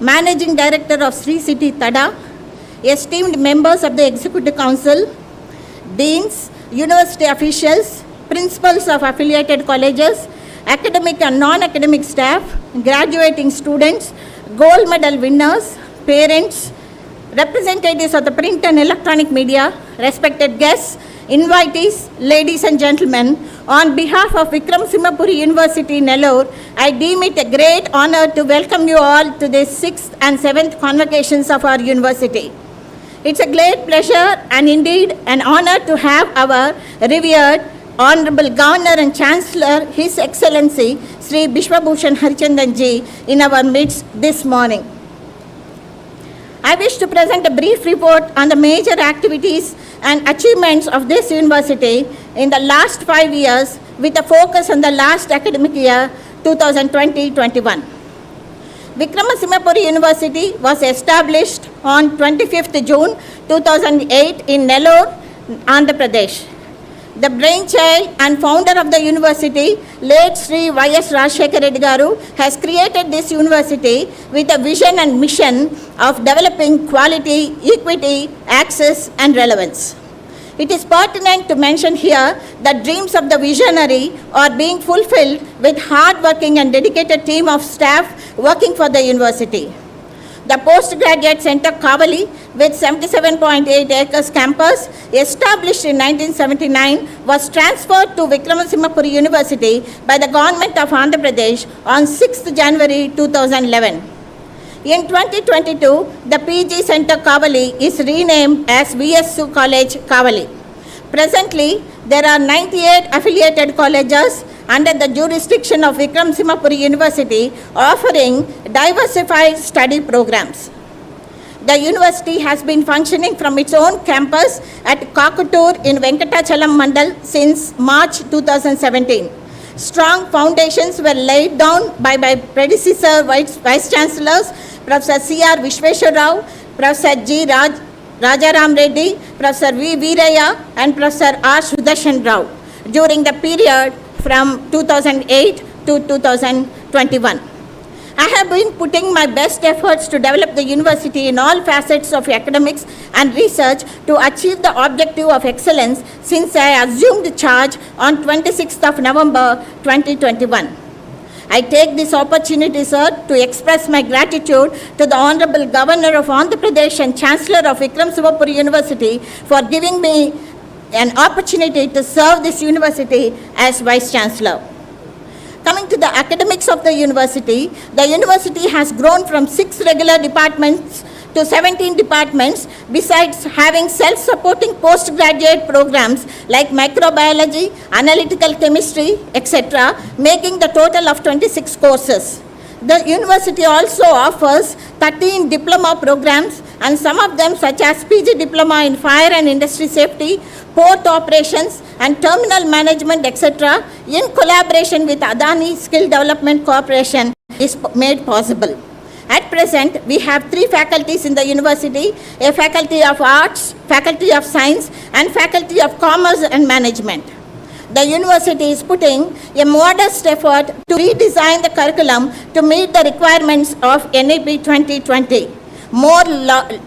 Managing Director of Sri City Tada, esteemed members of the Executive Council, deans, university officials, principals of affiliated colleges, academic and non-academic staff, graduating students, gold medal winners, parents, representatives of the print and electronic media, respected guests, invitees, ladies and gentlemen, on behalf of Simhapuri University, Nellore, I deem it a great honor to welcome you all to the 6th and 7th convocations of our university. It's a great pleasure and indeed an honor to have our revered Honorable Governor and Chancellor, His Excellency Sri Bishwabhushan Harichandan Ji, in our midst this morning. I wish to present a brief report on the major activities and achievements of this university in the last 5 years with a focus on the last academic year 2020-21. Simhapuri University was established on 25th June 2008 in Nellore, Andhra Pradesh. The brainchild and founder of the university, late Sri Y.S. Rajshekar Reddy Garu, has created this university with a vision and mission of developing quality, equity, access and relevance. It is pertinent to mention here that dreams of the visionary are being fulfilled with hard-working and dedicated team of staff working for the university. The Postgraduate Center Kavali, with 77.8 acres campus, established in 1979, was transferred to Simhapuri University by the government of Andhra Pradesh on 6th January 2011. In 2022, the PG Center Kavali is renamed as VSU College Kavali. Presently, there are 98 affiliated colleges under the jurisdiction of Simhapuri University offering diversified study programs. The university has been functioning from its own campus at Kakatur in Venkatachalam Mandal since March 2017. Strong foundations were laid down by my predecessor Vice Chancellors, Professor C.R. Vishweshwar Rao, Professor G. Rajaram Reddy, Professor V. Veeraya and Professor R. Sudarshan Rao during the period from 2008 to 2021. I have been putting my best efforts to develop the university in all facets of academics and research to achieve the objective of excellence since I assumed charge on 26th of November 2021. I take this opportunity, sir, to express my gratitude to the Honorable Governor of Andhra Pradesh and Chancellor of Simhapuri University for giving me an opportunity to serve this university as Vice Chancellor. Coming to the academics of the university has grown from 6 regular departments to 17 departments, besides having self-supporting postgraduate programs like microbiology, analytical chemistry, etc., making the total of 26 courses. The university also offers 13 diploma programs, and some of them such as PG Diploma in Fire and Industry Safety, Port Operations and Terminal Management, etc., in collaboration with Adani Skill Development Corporation is made possible. At present, we have 3 faculties in the university, a Faculty of Arts, Faculty of Science and Faculty of Commerce and Management. The university is putting a modest effort to redesign the curriculum to meet the requirements of NAP 2020. More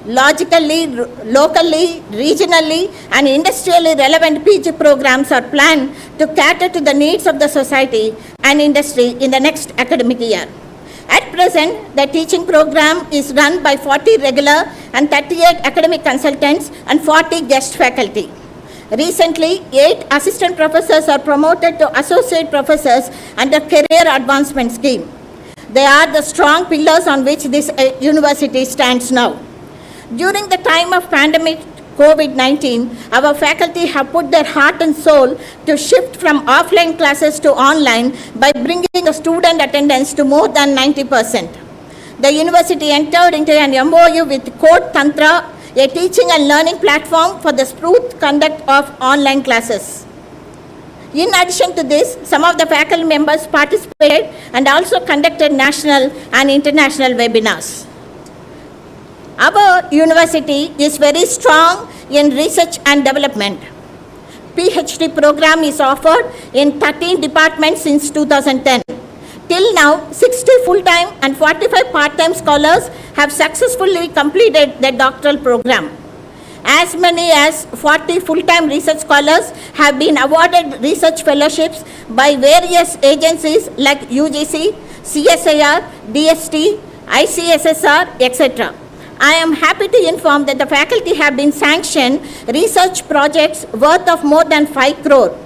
logically, locally, regionally and industrially relevant PG programs are planned to cater to the needs of the society and industry in the next academic year. At present, the teaching program is run by 40 regular and 38 academic consultants and 40 guest faculty. Recently, 8 assistant professors are promoted to associate professors under Career Advancement Scheme. They are the strong pillars on which this university stands now. During the time of pandemic COVID-19, our faculty have put their heart and soul to shift from offline classes to online by bringing the student attendance to more than 90%. The university entered into an MOU with Code Tantra, a teaching and learning platform for the smooth conduct of online classes. In addition to this, some of the faculty members participated and also conducted national and international webinars. Our university is very strong in research and development. PhD program is offered in 13 departments since 2010. Till now, 60 full-time and 45 part-time scholars have successfully completed the doctoral program. As many as 40 full-time research scholars have been awarded research fellowships by various agencies like UGC, CSIR, DST, ICSSR, etc. I am happy to inform that the faculty have been sanctioned research projects worth of more than 5 crore.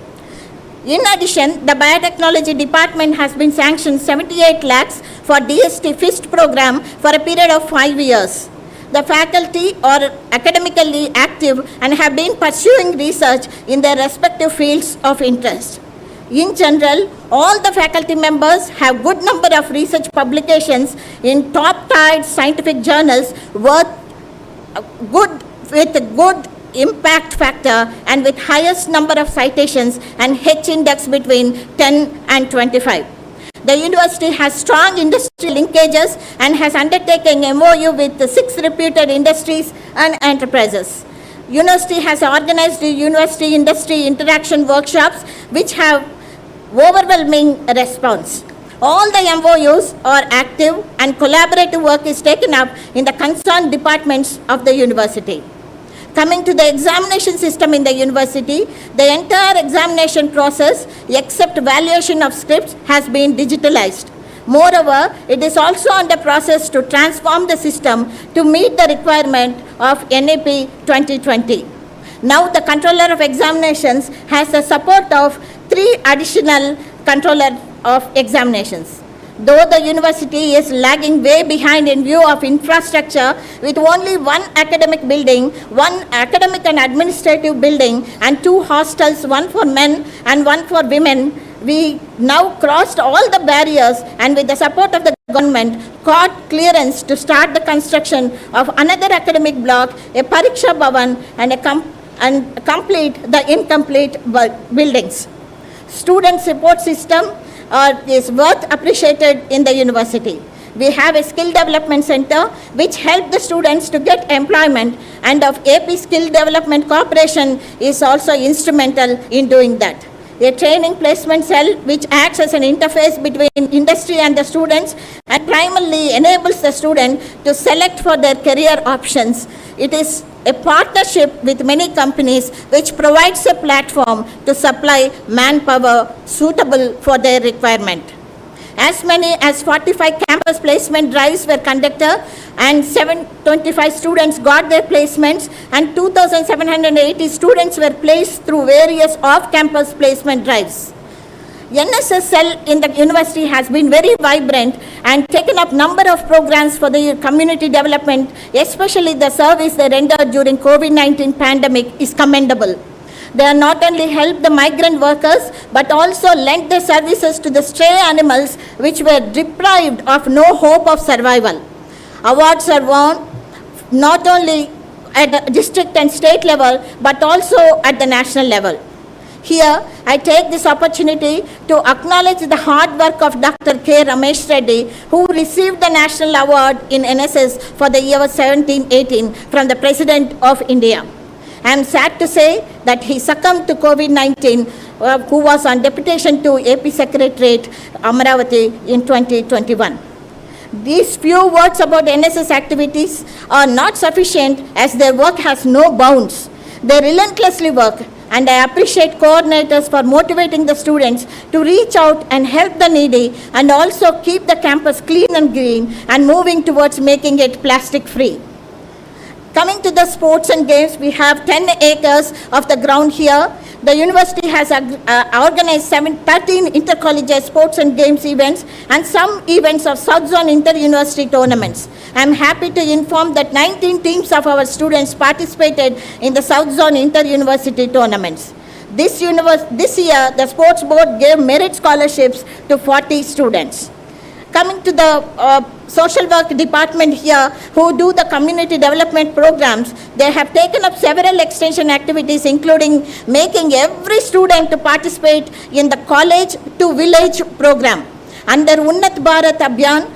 In addition, the Biotechnology Department has been sanctioned 78 lakhs for DST FIST program for a period of 5 years. The faculty are academically active and have been pursuing research in their respective fields of interest. In general, all the faculty members have good number of research publications in top-tier scientific journals with good impact factor and with highest number of citations and H index between 10 and 25. The university has strong industry linkages and has undertaken MOU with 6 reputed industries and enterprises. University has organized university industry interaction workshops which have overwhelming response. All the MOUs are active and collaborative work is taken up in the concerned departments of the university. Coming to the examination system in the university, the entire examination process, except valuation of scripts, has been digitalized. Moreover, it is also under process to transform the system to meet the requirement of NAP 2020. Now, the Controller of Examinations has the support of 3 additional Controller of Examinations. Though the university is lagging way behind in view of infrastructure with only 1 academic building, 1 academic and administrative building and 2 hostels, 1 for men and 1 for women, we now crossed all the barriers and with the support of the government got clearance to start the construction of another academic block, a Pariksha Bhavan and complete the incomplete buildings. Student support system is worth appreciated in the university. We have a skill development center which help the students to get employment, and of AP Skill Development Corporation is also instrumental in doing that. A training placement cell which acts as an interface between industry and the students and primarily enables the student to select for their career options. It is a partnership with many companies which provides a platform to supply manpower suitable for their requirement. As many as 45 campus placement drives were conducted and 725 students got their placements and 2,780 students were placed through various off-campus placement drives. NSS cell in the university has been very vibrant and taken up number of programs for the community development, especially the service they rendered during COVID-19 pandemic is commendable. They have not only helped the migrant workers but also lent their services to the stray animals which were deprived of no hope of survival. Awards are won not only at the district and state level but also at the national level. Here, I take this opportunity to acknowledge the hard work of Dr. K. Ramesh Reddy, who received the National Award in NSS for the year 17-18 from the President of India. I am sad to say that he succumbed to COVID-19, who was on deputation to AP Secretariat, Amaravati in 2021. These few words about NSS activities are not sufficient as their work has no bounds. They relentlessly work, and I appreciate coordinators for motivating the students to reach out and help the needy and also keep the campus clean and green and moving towards making it plastic free. Coming to the sports and games, we have 10 acres of the ground here. The university has organized 13 intercollegiate sports and games events and some events of South Zone Inter-University tournaments. I am happy to inform that 19 teams of our students participated in the South Zone Inter-University tournaments. This year, the sports board gave merit scholarships to 40 students. Coming to the social work department here, who do the community development programs, they have taken up several extension activities, including making every student to participate in the college to village program. Under Unnat Bharat Abhiyan,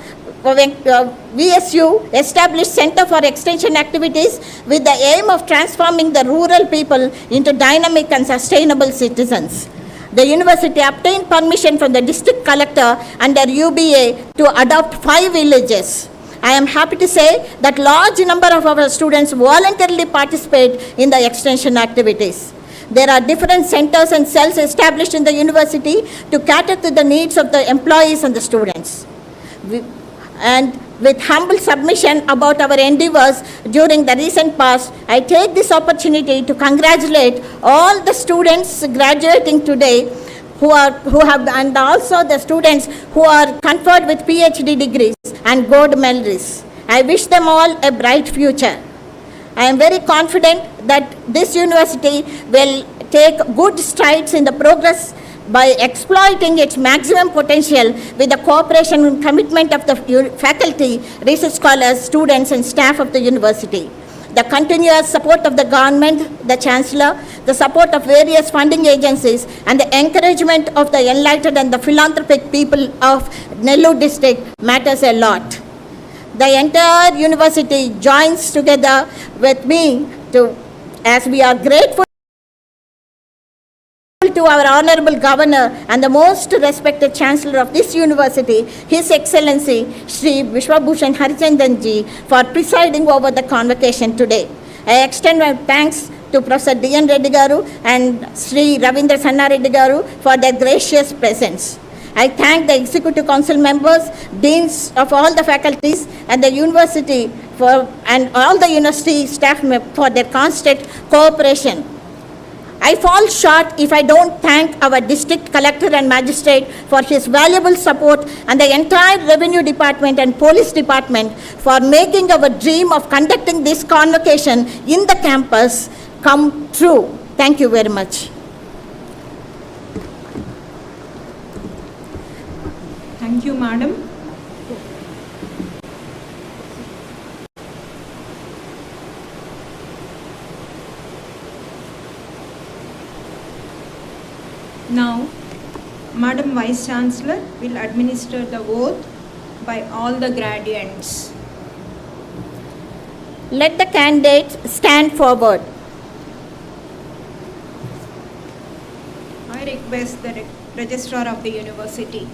VSU established Center for Extension Activities with the aim of transforming the rural people into dynamic and sustainable citizens. The university obtained permission from the district collector under UBA to adopt 5 villages. I am happy to say that large number of our students voluntarily participate in the extension activities. There are different centers and cells established in the university to cater to the needs of the employees and the students. And with humble submission about our endeavors during the recent past, I take this opportunity to congratulate all the students graduating today who have, and also the students who are conferred with PhD degrees and gold medalists. I wish them all a bright future. I am very confident that this university will take good strides in the progress by exploiting its maximum potential with the cooperation and commitment of the faculty, research scholars, students and staff of the university. The continuous support of the government, the Chancellor, the support of various funding agencies and the encouragement of the enlightened and the philanthropic people of Nellore district matters a lot. The entire university joins together with me as we are grateful to our Honorable Governor and the most respected Chancellor of this university, His Excellency Shri Vishwabhushan Harichandanji, for presiding over the convocation today. I extend my thanks to Professor D.N. Reddy Garu and Shri Ravindra Sanna Reddy Garu for their gracious presence. I thank the Executive Council members, deans of all the faculties and the university and all the university staff for their constant cooperation. I fall short if I don't thank our district collector and magistrate for his valuable support and the entire revenue department and police department for making our dream of conducting this convocation in the campus come true. Thank you very much. Thank you, Madam. Now, Madam Vice Chancellor will administer the oath by all the graduates. Let the candidates stand forward. I request the Registrar of the University.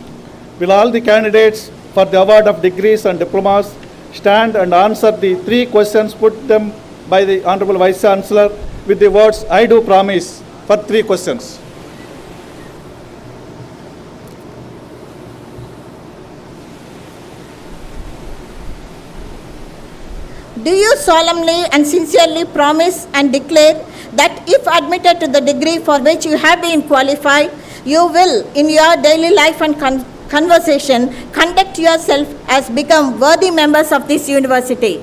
Will all the candidates for the award of degrees and diplomas stand and answer the 3 questions put them by the Honorable Vice Chancellor with the words, I do promise, for 3 questions. Do you solemnly and sincerely promise and declare that if admitted to the degree for which you have been qualified, you will, in your daily life and conversation, conduct yourself as become worthy members of this university?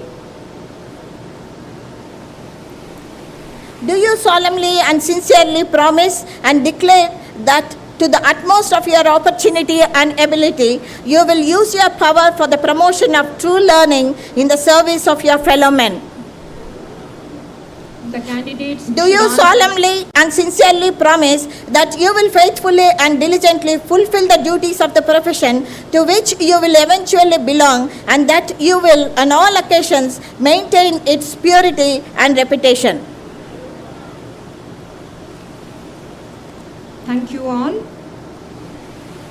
Do you solemnly and sincerely promise and declare that to the utmost of your opportunity and ability, you will use your power for the promotion of true learning in the service of your fellow men? The candidates. Do you solemnly and sincerely promise that you will faithfully and diligently fulfill the duties of the profession to which you will eventually belong, and that you will on all occasions maintain its purity and reputation? Thank you all.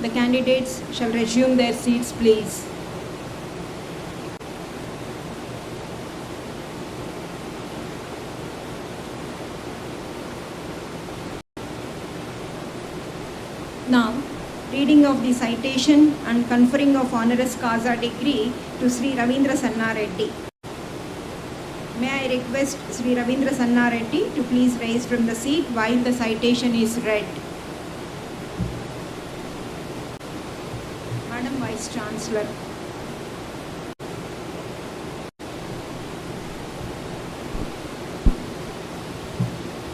The candidates shall resume their seats, please. Now, reading of the citation and conferring of honoris causa degree to Sri Ravindra Sanna Reddy. May I request Sri Ravindra Sanna Reddy to please rise from the seat while the citation is read. Madam Vice Chancellor.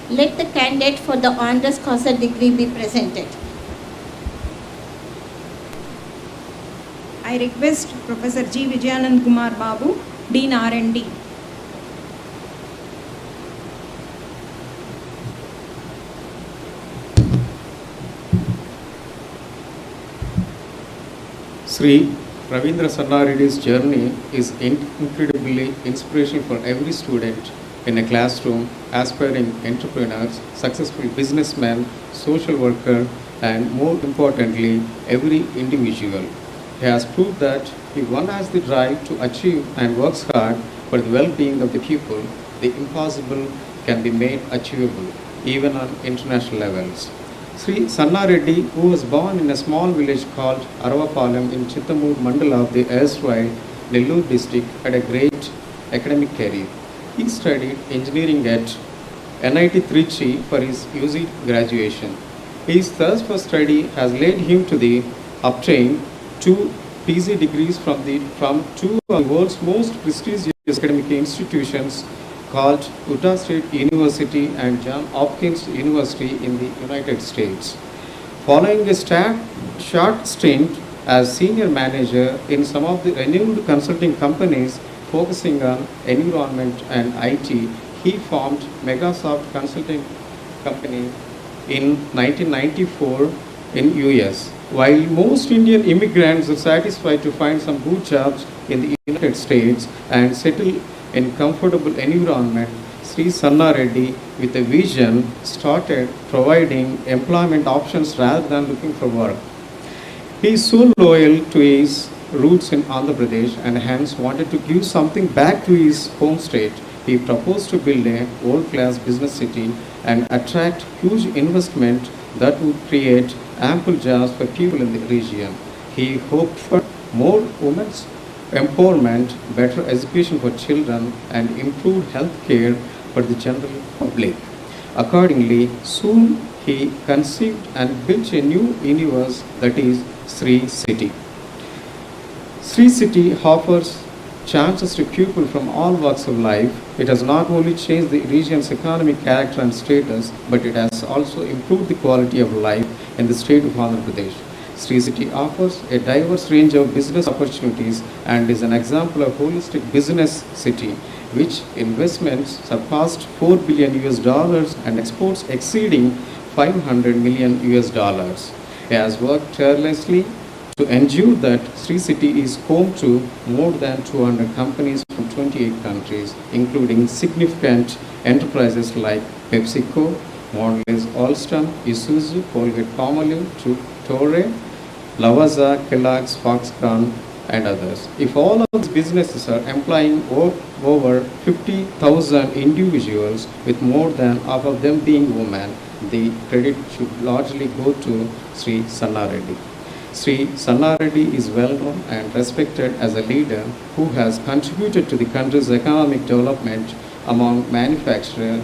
Let the candidate for the honoris causa degree be presented. I request Professor G. Vijayanand Kumar Babu, Dean R&D. Sri Ravindra Sanna Reddy's journey is incredibly inspirational for every student in a classroom, aspiring entrepreneurs, successful businessmen, social worker, and more importantly, every individual. He has proved that if one has the drive to achieve and works hard for the well-being of the people, the impossible can be made achievable, even on international levels. Sri Sanna Reddy, who was born in a small village called Aravapalam in Chittamur Mandala of the erstwhile Nellore district, had a great academic career. He studied engineering at NIT Trichy for his UG graduation. His thirst for study has led him to obtain two PG degrees from two of the world's most prestigious academic institutions called Utah State University and Johns Hopkins University in the United States. Following a short stint as senior manager in some of the renowned consulting companies focusing on environment and IT, he formed Megasoft Consulting Company in 1994 in US. While most Indian immigrants are satisfied to find some good jobs in the United States and settle in comfortable environment, Sri Sanna Reddy, with a vision, started providing employment options rather than looking for work. He is so loyal to his roots in Andhra Pradesh and hence wanted to give something back to his home state. He proposed to build a world-class business city and attract huge investment that would create ample jobs for people in the region. He hoped for more women's empowerment, better education for children, and improved health care for the general public. Accordingly, soon he conceived and built a new universe, that is Sri City. Sri City offers chances to people from all walks of life. It has not only changed the region's economic character and status, but it has also improved the quality of life in the state of Andhra Pradesh. Sri City offers a diverse range of business opportunities and is an example of holistic business city, which investments surpassed $4 billion and exports exceeding $500 million. He has worked tirelessly to ensure that Sri City is home to more than 200 companies from 28 countries, including significant enterprises like PepsiCo, Mondelez, Alstom, Isuzu, Colgate-Palmolive, Torre, Lavazza, Kellogg's, Foxconn, and others. If all of these businesses are employing over 50,000 individuals, with more than half of them being women, the credit should largely go to Sri Sanna Reddy. Sri Sanna Reddy is well known and respected as a leader who has contributed to the country's economic development among manufacturers,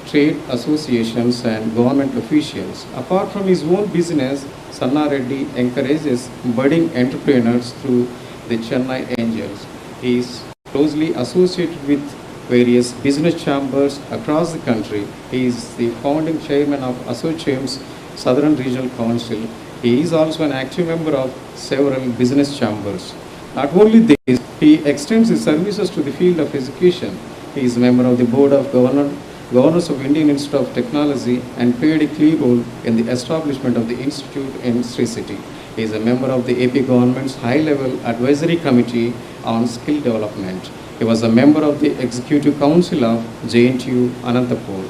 trade associations, and government officials. Apart from his own business, Sanna Reddy encourages budding entrepreneurs through the Chennai Angels. He is closely associated with various business chambers across the country. He is the founding chairman of Associate's Southern Regional Council. He is also an active member of several business chambers. Not only this, he extends his services to the field of education. He is a member of the Board of Governors of Indian Institute of Technology and played a key role in the establishment of the institute in Sri City. He is a member of the AP government's high-level advisory committee on skill development. He was a member of the Executive Council of JNTU Anantapur.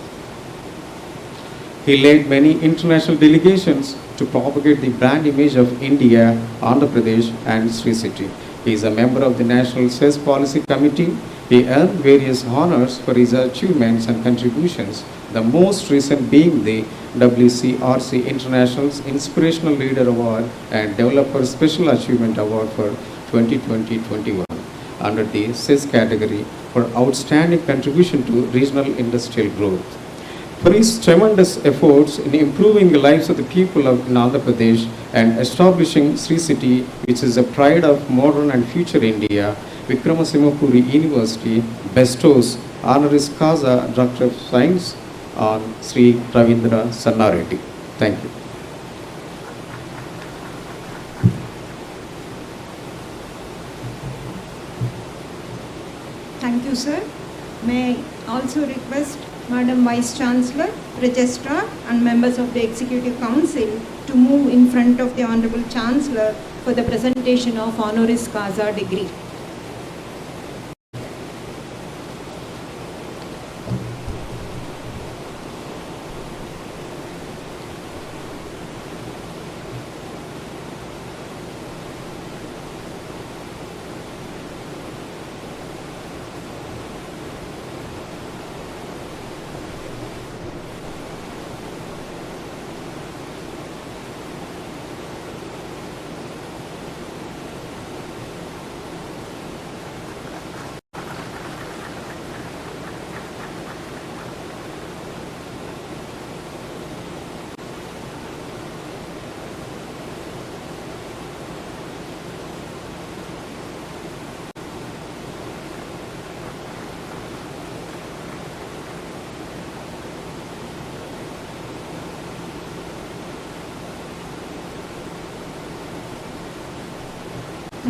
He led many international delegations to propagate the brand image of India, Andhra Pradesh, and Sri City. He is a member of the National Cess Policy Committee. He earned various honors for his achievements and contributions, the most recent being the WCRC International's Inspirational Leader Award and Developer Special Achievement Award for 2020-21 under the CES category for outstanding contribution to regional industrial growth. For his tremendous efforts in improving the lives of the people of Andhra Pradesh and establishing Sri City, which is a pride of modern and future India, Vikrama Simhapuri University bestows honoris causa Doctor of Science on Sri Ravindra Sanna Reddy. Thank you. Thank you, sir. May I also request Madam Vice Chancellor, Registrar, and members of the Executive Council to move in front of the Honorable Chancellor for the presentation of honoris causa degree.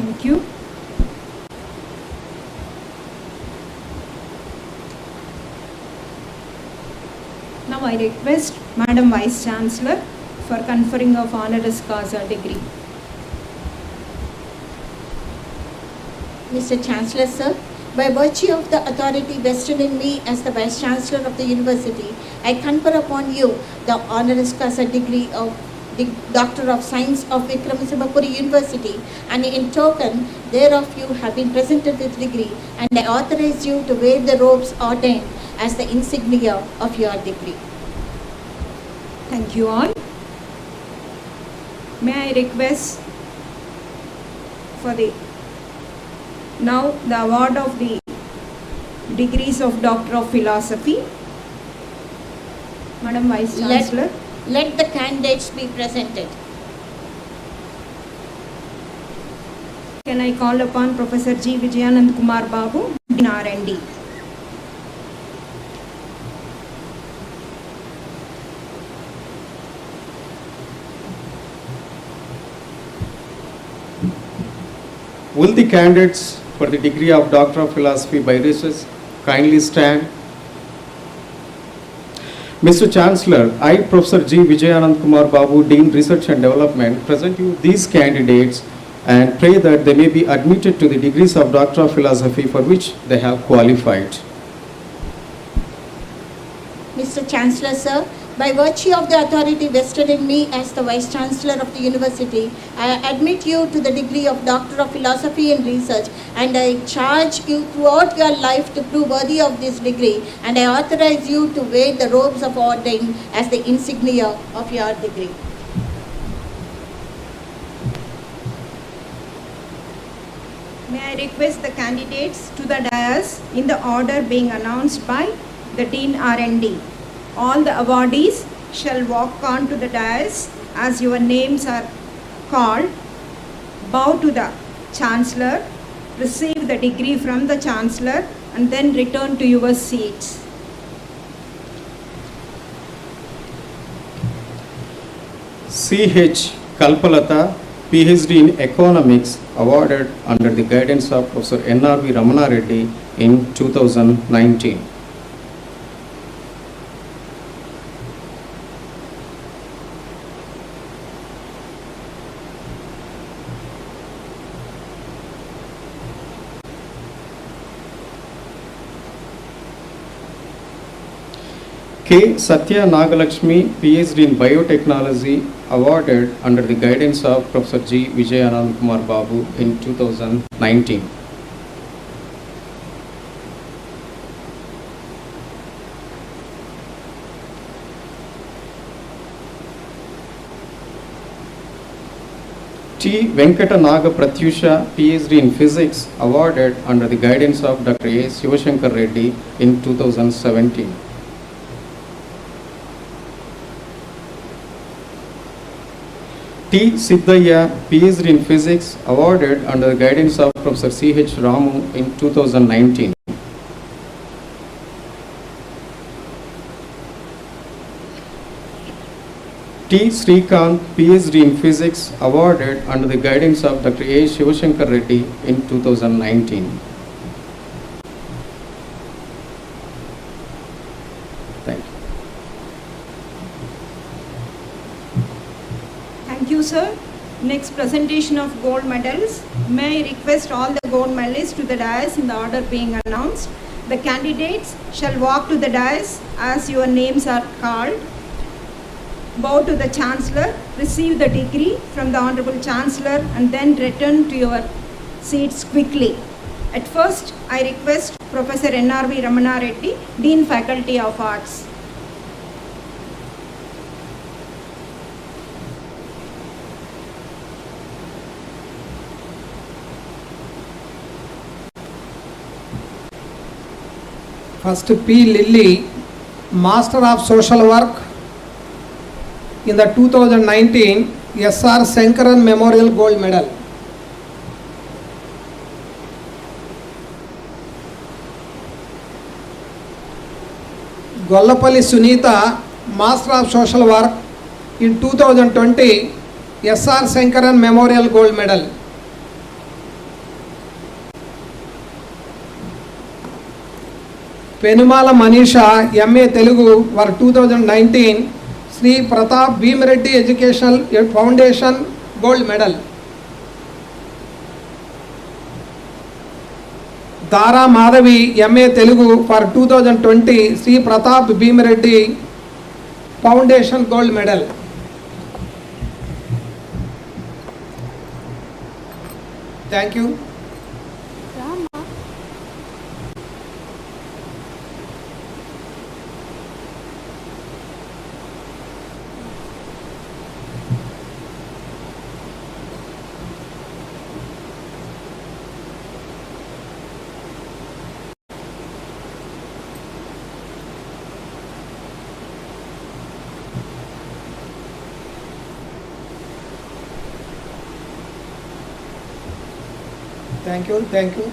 Thank you. Now I request Madam Vice Chancellor for conferring of honoris causa degree. Mr. Chancellor, sir, by virtue of the authority vested in me as the Vice Chancellor of the University, I confer upon you the honoris causa degree of the Doctor of Science of Vikrama Simhapuri University, and in token thereof you have been presented this degree, and I authorize you to wear the robes ordained as the insignia of your degree. Thank you all. May I request for the award of the degrees of Doctor of Philosophy. Madam Vice Chancellor. Let the candidates be presented. Can I call upon Professor G. Vijayanand Kumar Babu, Dean R&D. Will the candidates for the degree of Doctor of Philosophy by Research kindly stand? Mr. Chancellor, I, Professor G. Vijayanand Kumar Babu, Dean Research and Development, present you these candidates and pray that they may be admitted to the degrees of Doctor of Philosophy for which they have qualified. Mr. Chancellor, sir, by virtue of the authority vested in me as the Vice Chancellor of the University, I admit you to the degree of Doctor of Philosophy and Research, and I charge you throughout your life to prove worthy of this degree, and I authorize you to wear the robes of ordain as the insignia of your degree. May I request the candidates to the dais in the order being announced by the Dean R&D. All the awardees shall walk on to the dais as your names are called. Bow to the Chancellor, receive the degree from the Chancellor, and then return to your seats. C.H. Kalpalata, PhD in Economics, awarded under the guidance of Professor N.R.V. Ramana Reddy in 2019. K. Satya Nagalakshmi, PhD in Biotechnology, awarded under the guidance of Professor G. Vijayanand Kumar Babu in 2019. T. Venkata Naga Pratyusha, PhD in Physics, awarded under the guidance of Dr. A. Shivashankar Reddy in 2017. T. Siddhaya, PhD in Physics, awarded under the guidance of Professor C.H. Ramu in 2019. T. Srikanth, PhD in Physics, awarded under the guidance of Dr. A. Shivashankar Reddy in 2019. Thank you. Thank you, sir. Next, presentation of gold medals. May I request all the gold medalists to the dais in the order being announced. The candidates shall walk to the dais as your names are called. Bow to the Chancellor, receive the degree from the Honorable Chancellor, and then return to your seats quickly. At first, I request Professor N.R.V. Ramana Reddy, Dean Faculty of Arts. First, P. Lilly, Master of Social Work in the 2019 S.R. Sankaran Memorial Gold Medal. Gollapalli Sunita, Master of Social Work in 2020 S.R. Sankaran Memorial Gold Medal. Penumala Manisha, MA Telugu for 2019, Sri Pratap Bhimreddy Educational Foundation Gold Medal. Dara Madhavi, MA Telugu for 2020, Sri Pratap Bhimreddy Foundation Gold Medal. Thank you. Thank you. Thank you.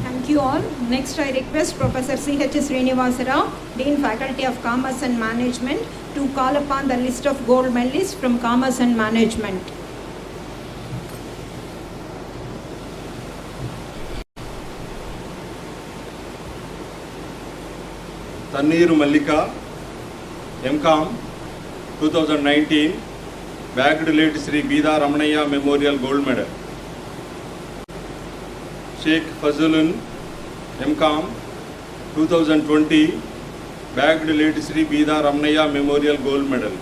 Thank you all. Next, I request Professor C.H. Srinivasa Rao, Dean Faculty of Commerce and Management, to call upon the list of gold medalists from Commerce and Management. Tanneeru Mallika, MCOM 2019, bagged late Sri Bida Ramanaya Memorial Gold Medal. Sheikh Fazulun, MCOM 2020, bagged late Sri Bida Ramanaya Memorial Gold Medal.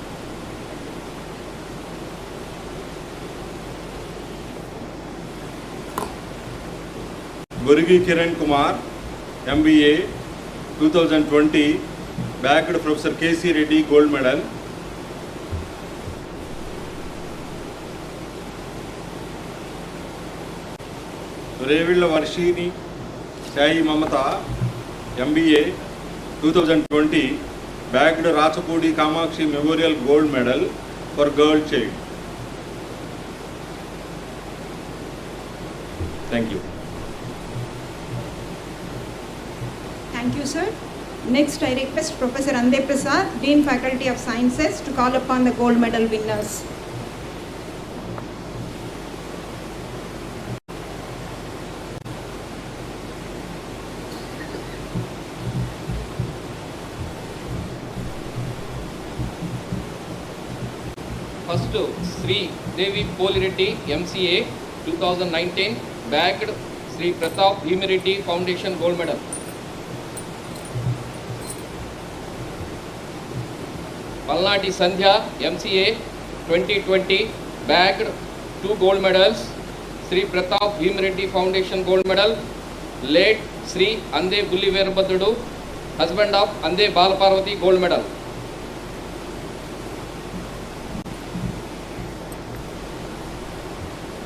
Burgi Kiran Kumar, MBA 2020, bagged Professor K.C. Reddy Gold Medal. Revilla Varshini Sai Mamata, MBA 2020, bagged Rachapudi Kamakshi Memorial Gold Medal for Girl Child. Thank you. Thank you, sir. Next, I request Professor Ande Prasad, Dean Faculty of Sciences, to call upon the gold medal winners. First, Sri Devi Polireddy, MCA 2019, bagged Sri Pratap Bhimreddy Foundation Gold Medal. Palnati Sandhya, MCA 2020, bagged 2 gold medals. Sri Pratap Bhimreddy Foundation Gold Medal. Late Sri Ande Bulli Veerabhadradu, husband of Ande Balaparvati Gold Medal.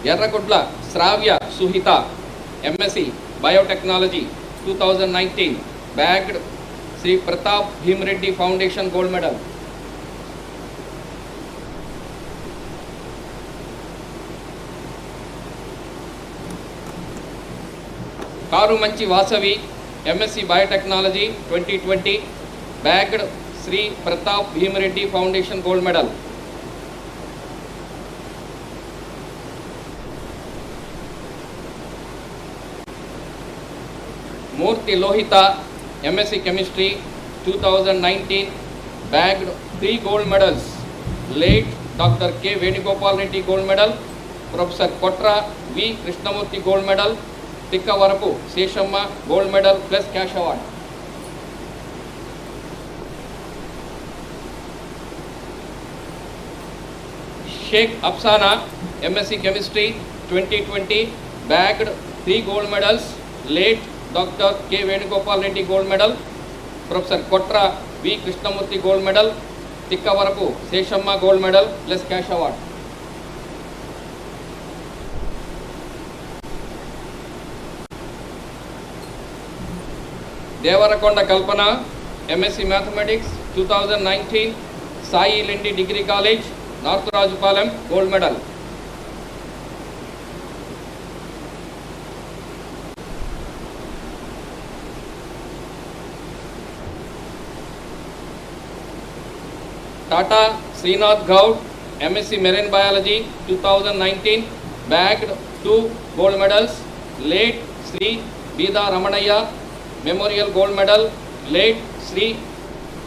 Yarrakudla Sravya Suhita, MSc Biotechnology 2019, bagged Sri Pratap Bhimreddy Foundation Gold Medal. Karumanchi Vasavi, MSc Biotechnology 2020, bagged Sri Pratap Bhimreddy Foundation Gold Medal. Murthy Lohita, MSc Chemistry 2019, bagged 3 gold medals. Late Dr. K. Venugopal Reddy Gold Medal, Professor Kotra V. Krishnamurthy Gold Medal, Tikka Varapu Seshamma Gold Medal plus Cash Award. Sheikh Afsana, MSc Chemistry 2020, bagged 3 gold medals. Late Dr. K. Venugopal Reddy Gold Medal, Professor Kotra V. Krishnamurthy Gold Medal, Tikka Varapu Seshamma Gold Medal plus Cash Award. Devarakonda Kalpana, MSc Mathematics 2019, Sai Lendi Degree College, North Rajupalam Gold Medal. Tata Srinath Gaud, MSc Marine Biology 2019, bagged 2 gold medals. Late Sri Bida Ramanaya Memorial Gold Medal, late Sri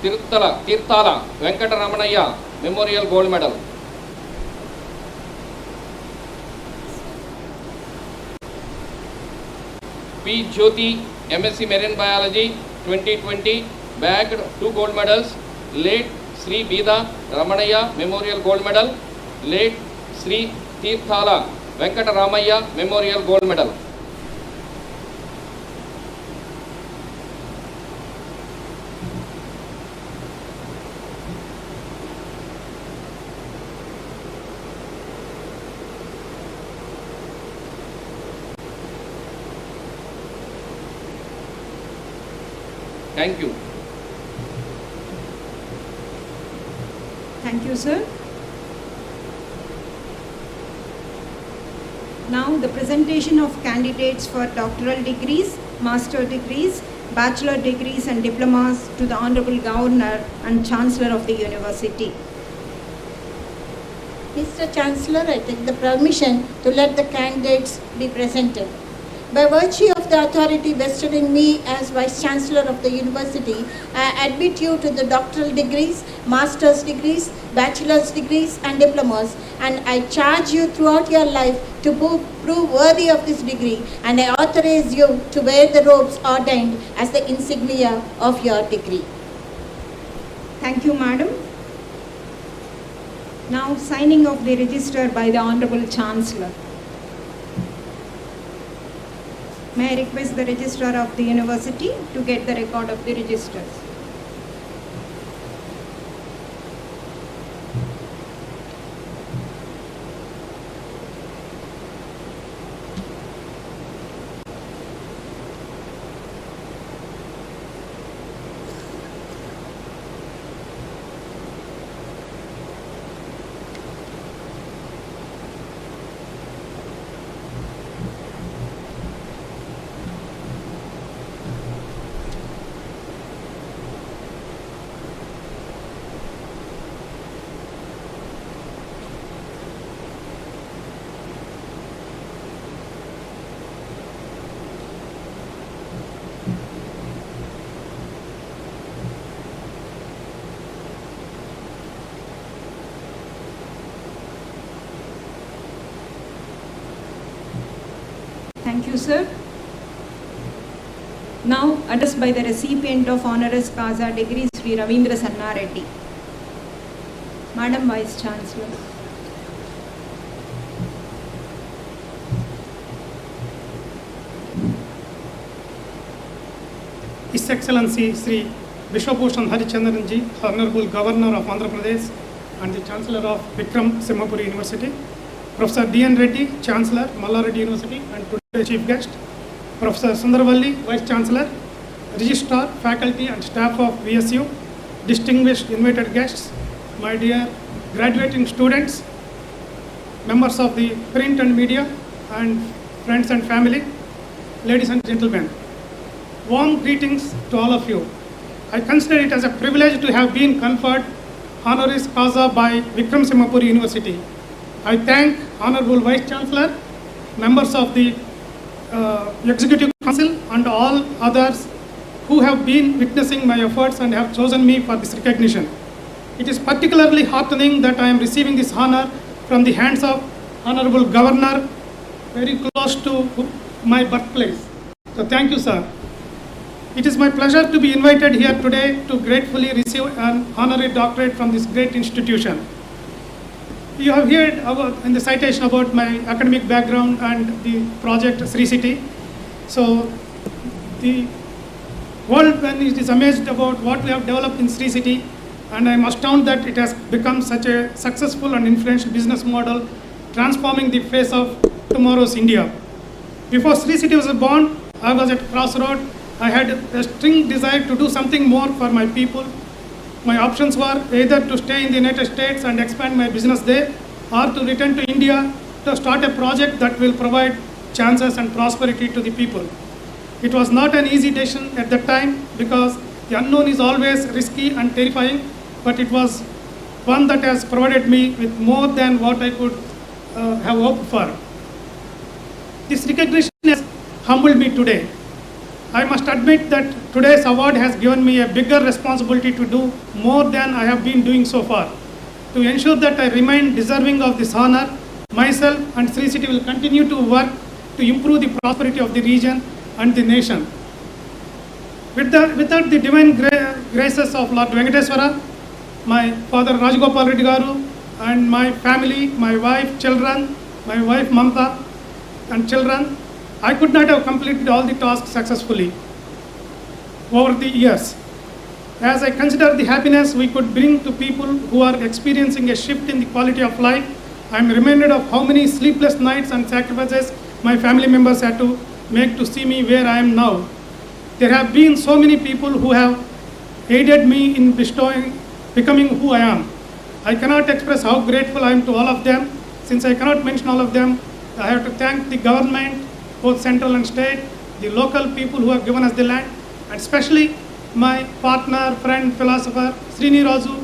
Tirthala Venkata Ramanaya Memorial Gold Medal. P. Jyoti, MSc Marine Biology 2020, bagged 2 gold medals, late Sri Bida Ramanaya Memorial Gold Medal, late Sri Tirthala Venkata Ramaya Memorial Gold Medal. Thank you. Thank you, sir. Now the presentation of candidates for doctoral degrees, master degrees, bachelor degrees and diplomas to the Honorable Governor and Chancellor of the University. Mr. Chancellor, I take the permission to let the candidates be presented. By virtue of the authority vested in me as Vice Chancellor of the University, I admit you to the doctoral degrees, master's degrees, bachelor's degrees and diplomas, and I charge you throughout your life to prove worthy of this degree, and I authorize you to wear the robes ordained as the insignia of your degree. Thank you, Madam. Now signing of the register by the Honorable Chancellor. May I request the Registrar of the University to get the record of the registers. Thank you, sir. Now addressed by the recipient of honoris causa degree, Sri Ravindra Sannareddy. Madam Vice Chancellor. His Excellency Sri Vishwabhushan Harichandranji, Honorable Governor of Andhra Pradesh and the Chancellor of Vikrama Simhapuri University, Professor D.N. Reddy, Chancellor, Mallareddy University, and today's Chief Guest, Professor Sundarvalli, Vice Chancellor, Registrar, Faculty and Staff of VSU, distinguished invited guests, my dear graduating students, members of the print and media, and friends and family, ladies and gentlemen. Warm greetings to all of you. I consider it as a privilege to have been conferred honoris causa by Vikrama Simhapuri University. I thank Honorable Vice Chancellor, members of the Executive Council and all others who have been witnessing my efforts and have chosen me for this recognition. It is particularly heartening that I am receiving this honor from the hands of Honorable Governor, very close to my birthplace. So thank you, sir. It is my pleasure to be invited here today to gratefully receive an honorary doctorate from this great institution. You have heard in the citation about my academic background and the project Sri City. So the world is amazed about what we have developed in Sri City, and I am astounded that it has become such a successful and influential business model, transforming the face of tomorrow's India. Before Sri City was born, I was at crossroad. I had a string desire to do something more for my people. My options were either to stay in the United States and expand my business there, or to return to India to start a project that will provide chances and prosperity to the people. It was not an easy decision at that time because the unknown is always risky and terrifying, but it was one that has provided me with more than what I could have hoped for. This recognition has humbled me today. I must admit that today's award has given me a bigger responsibility to do more than I have been doing so far. To ensure that I remain deserving of this honor, myself and Sri City will continue to work to improve the prosperity of the region and the nation. Without the divine graces of Lord Venkateswara, my father Rajagopal Reddy Garu, and my family, my wife, children, my wife Mamta and children, I could not have completed all the tasks successfully over the years. As I consider the happiness we could bring to people who are experiencing a shift in the quality of life, I am reminded of how many sleepless nights and sacrifices my family members had to make to see me where I am now. There have been so many people who have aided me in becoming who I am. I cannot express how grateful I am to all of them. Since I cannot mention all of them, I have to thank the government, both central and state, the local people who have given us the land, and especially my partner, friend, philosopher, Srini Raju,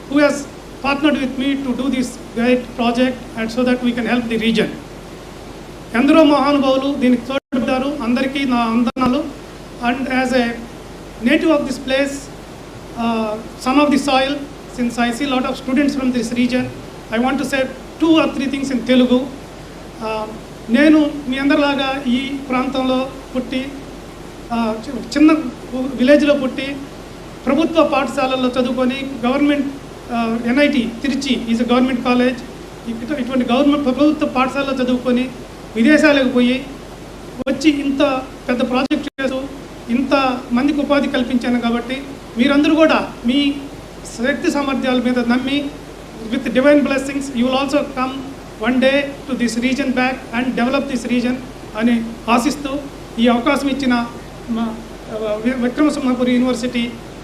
who has partnered with me to do this great project and so that we can help the region. Andhra Mahanubhavulu, దీనికి తోడ్పడ్డారు అందరికీ నా వందనాలు. And as a native of this place, son of the soil, since I see a lot of students from this region, I want to say 2 or 3 things in Telugu. నేను మీ అందరిలాగా ఈ ప్రాంతంలో పుట్టి చిన్న విలేజ్లో పుట్టి ప్రభుత్వ పాఠశాలల్లో చదువుకొని government NIT Trichy is a government college, ఇటువంటి గవర్నమెంట్ ప్రభుత్వ పాఠశాలలో చదువుకొని విదేశాలకు పోయి వచ్చి ఇంత పెద్ద ప్రాజెక్ట్ చేస్తూ ఇంత మందికి ఉపాధి కల్పించాను. కాబట్టి మీరందరూ కూడా మీ శక్తి సామర్థ్యాల మీద నమ్మి with divine blessings you will also come one day to this region back and develop this region అని ఆశిస్తూ ఈ అవకాశం ఇచ్చిన మా Vikrama Simhapuri university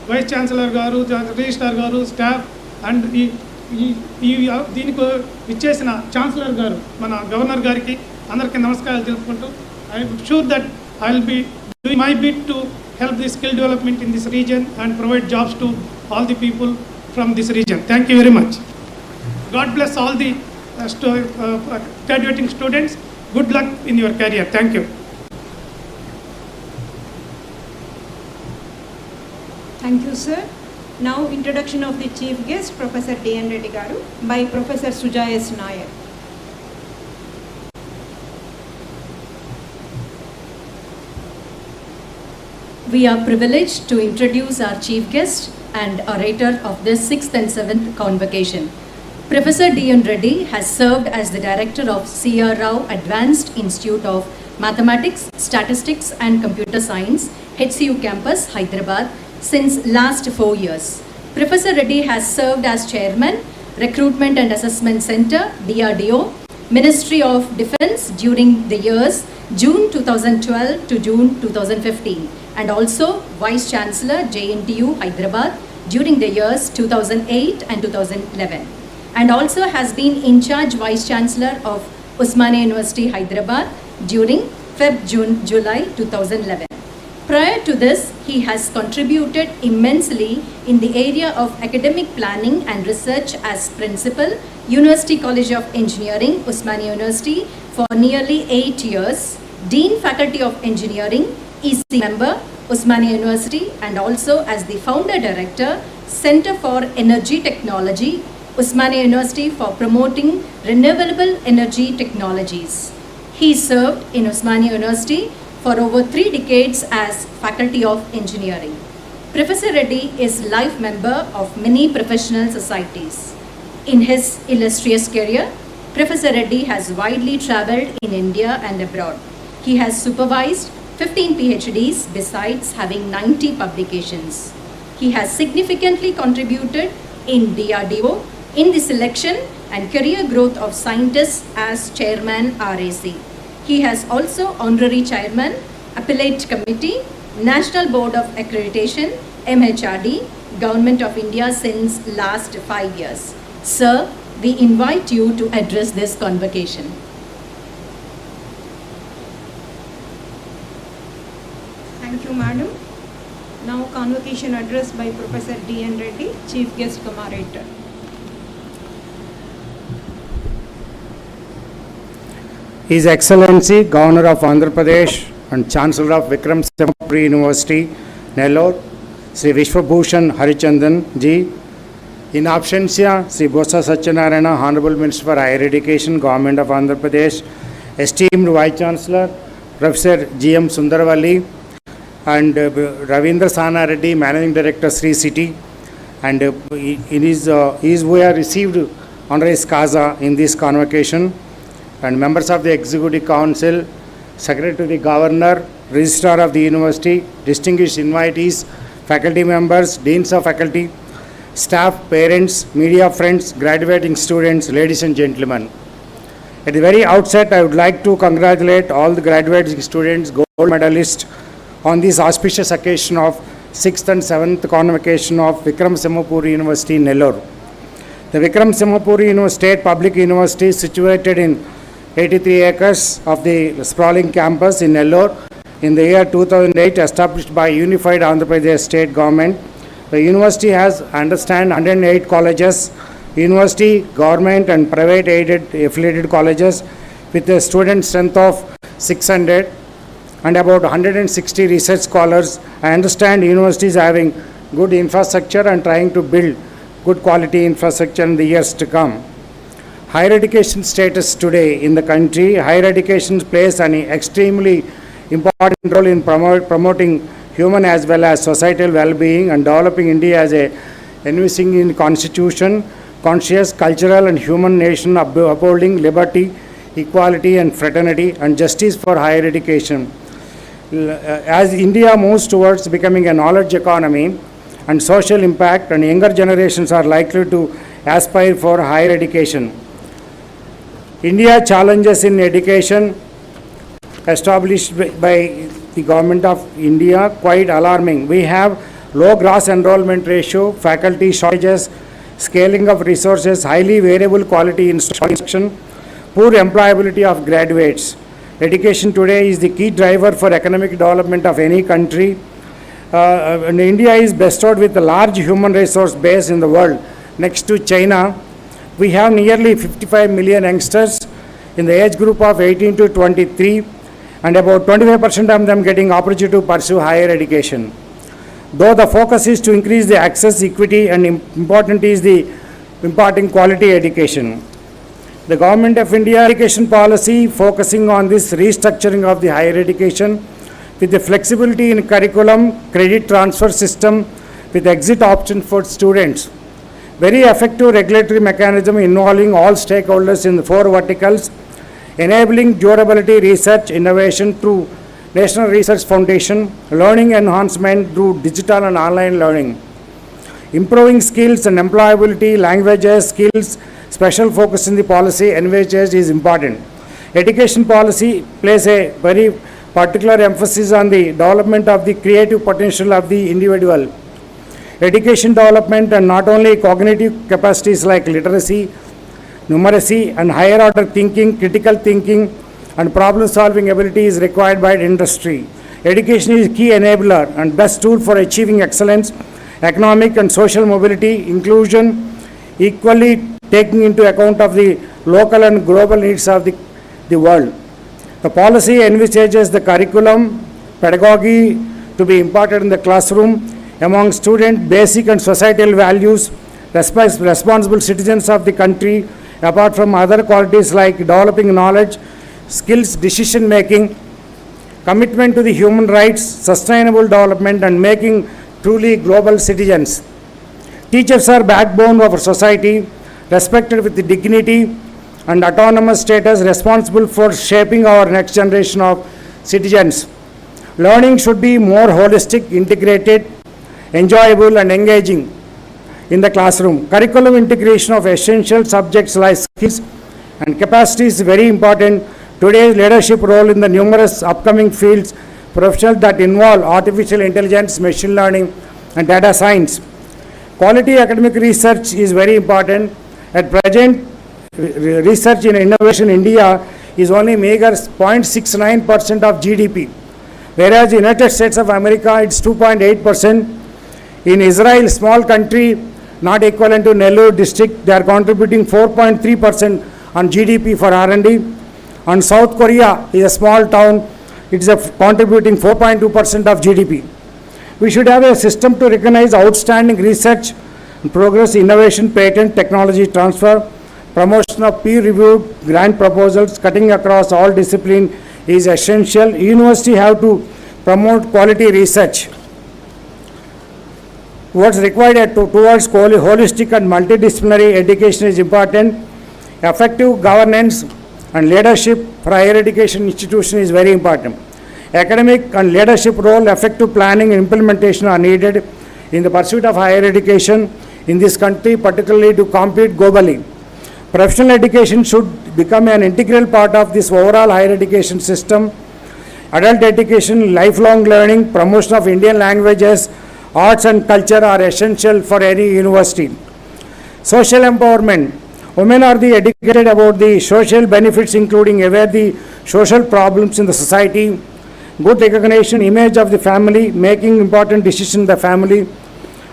vice chancellor గారు, రిజిస్ట్రార్ గారు, స్టాఫ్ అండ్ ఈ దీనికి ఇచ్చేసిన ఛాన్సలర్ గారు, మన గవర్నర్ గారికి అందరికీ నమస్కారాలు తెలుపుకుంటూ I am sure that I will be doing my bit to help the skill development in this region and provide jobs to all the people from this region. Thank you very much. God bless all the graduating students. Good luck in your career. Thank you. Thank you, sir. Now, introduction of the chief guest, Professor D.N. Reddy Garu, by Professor Sujaya S. Nair. We are privileged to introduce our chief guest and orator of this 6th and 7th convocation. Professor D.N. Reddy has served as the director of C.R. Rao Advanced Institute of Mathematics, Statistics and Computer Science, HCU Campus, Hyderabad, since last 4 years. Professor Reddy has served as chairman, Recruitment and Assessment Center, DRDO, Ministry of Defense during the years June 2012 to June 2015, and also Vice Chancellor, JNTU, Hyderabad, during the years 2008 and 2011, and also has been in charge Vice Chancellor of Osmania University, Hyderabad, during Feb, June, July 2011. Prior to this, he has contributed immensely in the area of academic planning and research as Principal, University College of Engineering, Osmania University, for nearly 8 years, Dean Faculty of Engineering, EC member, Osmania University, and also as the Founder Director, Center for Energy Technology, Osmania University, for promoting renewable energy technologies. He served in Osmania University for over 3 decades as Faculty of Engineering. Professor Reddy is life member of many professional societies. In his illustrious career, Professor Reddy has widely travelled in India and abroad. He has supervised 15 PhDs besides having 90 publications. He has significantly contributed in DRDO in the selection and career growth of scientists as Chairman RAC. He has also Honorary Chairman, Appellate Committee, National Board of Accreditation, MHRD, Government of India since last 5 years. Sir, we invite you to address this convocation. Thank you, madam. Now, convocation address by Professor D.N. Reddy, chief guest orator. His Excellency Governor of Andhra Pradesh, and Chancellor of Vikrama Simhapuri University, Nellore, Sri Vishwabhushan Harichandan Ji. In absentia, Sri Bossa Satyanarayana, Honorable Minister for Higher Education, Government of Andhra Pradesh, esteemed Vice Chancellor, Professor G.M. Sundarvalli, and Ravindra Sana Reddy, Managing Director, Sri City, and we have received honoris causa in this convocation, and members of the Executive Council, Secretary to the Governor, Registrar of the University, distinguished invitees, faculty members, deans of faculty, staff, parents, media friends, graduating students, ladies and gentlemen. At the very outset, I would like to congratulate all the graduating students, gold medalists, on this auspicious occasion of 6th and 7th Convocation of Vikrama Simhapuri University, Nellore. The Vikrama Simhapuri State Public University is situated in 83 acres of the sprawling campus in Nellore. In the year 2008, established by Unified Andhra Pradesh State Government, the university has 108 colleges, university, government and private aided affiliated colleges with a student strength of 600 and about 160 research scholars. I understand universities having good infrastructure and trying to build good quality infrastructure in the years to come. Higher education status today in the country, higher education plays an extremely important role in promoting human as well as societal well-being and developing India as a investing in constitution, conscious, cultural and human nation upholding liberty, equality and fraternity and justice for higher education. As India moves towards becoming a knowledge economy and social impact, and younger generations are likely to aspire for higher education. India challenges in education established by the Government of India quite alarming. We have low gross enrollment ratio, faculty shortages, scaling of resources, highly variable quality instruction, poor employability of graduates. Education today is the key driver for economic development of any country. And India is bestowed with a large human resource base in the world. Next to China, we have nearly 55 million youngsters in the age group of 18 to 23, and about 25% of them getting opportunity to pursue higher education. Though the focus is to increase the access, equity, and important is the imparting quality education. The Government of India education policy focusing on this restructuring of the higher education with the flexibility in curriculum, credit transfer system with exit option for students. Very effective regulatory mechanism involving all stakeholders in the 4 verticals, enabling durability research innovation through National Research Foundation, learning enhancement through digital and online learning, improving skills and employability, languages, skills, special focus in the policy envisages is important. Education policy places a very particular emphasis on the development of the creative potential of the individual. Education development and not only cognitive capacities like literacy, numeracy and higher order thinking, critical thinking and problem solving ability is required by industry. Education is a key enabler and best tool for achieving excellence, economic and social mobility, inclusion, equally taking into account of the local and global needs of the world. The policy envisages the curriculum, pedagogy to be imparted in the classroom among students, basic and societal values, responsible citizens of the country, apart from other qualities like developing knowledge, skills, decision making, commitment to the human rights, sustainable development and making truly global citizens. Teachers are backbone of our society, respected with the dignity and autonomous status, responsible for shaping our next generation of citizens. Learning should be more holistic, integrated, enjoyable and engaging in the classroom. Curriculum integration of essential subjects like skills and capacity is very important. Today's leadership role in the numerous upcoming fields, professionals that involve artificial intelligence, machine learning and data science. Quality academic research is very important. At present, research in innovation in India is only meager 0.69% of GDP, whereas in the United States of America it's 2.8%. In Israel, small country, not equivalent to Nellore district, they are contributing 4.3% on GDP for R&D. And South Korea is a small town, It is contributing 4.2% of GDP. We should have a system to recognize outstanding research, progress, innovation, patent, technology transfer, promotion of peer-reviewed grant proposals cutting across all disciplines is essential. University have to promote quality research. What's required towards holistic and multidisciplinary education is important. Effective governance and leadership for higher education institution is very important. Academic and leadership role, effective planning and implementation are needed in the pursuit of higher education in this country, particularly to compete globally. Professional education should become an integral part of this overall higher education system. Adult education, lifelong learning, promotion of Indian languages, arts and culture are essential for any university. Social empowerment. Women are educated about the social benefits, including aware the social problems in the society, good recognition, image of the family, making important decisions in the family,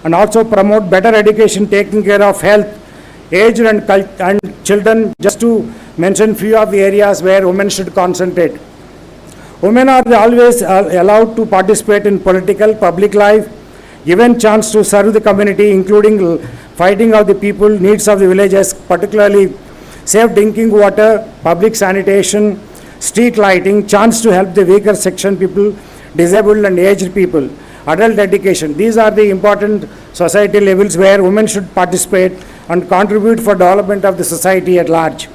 and also promote better education, taking care of health, aged and children, just to mention few of the areas where women should concentrate. Women are always allowed to participate in political, public life, given chance to serve the community, including fighting of the people, needs of the villages, particularly safe drinking water, public sanitation, street lighting, chance to help the weaker section people, disabled and aged people, adult education. These are the important society levels where women should participate and contribute for development of the society at large.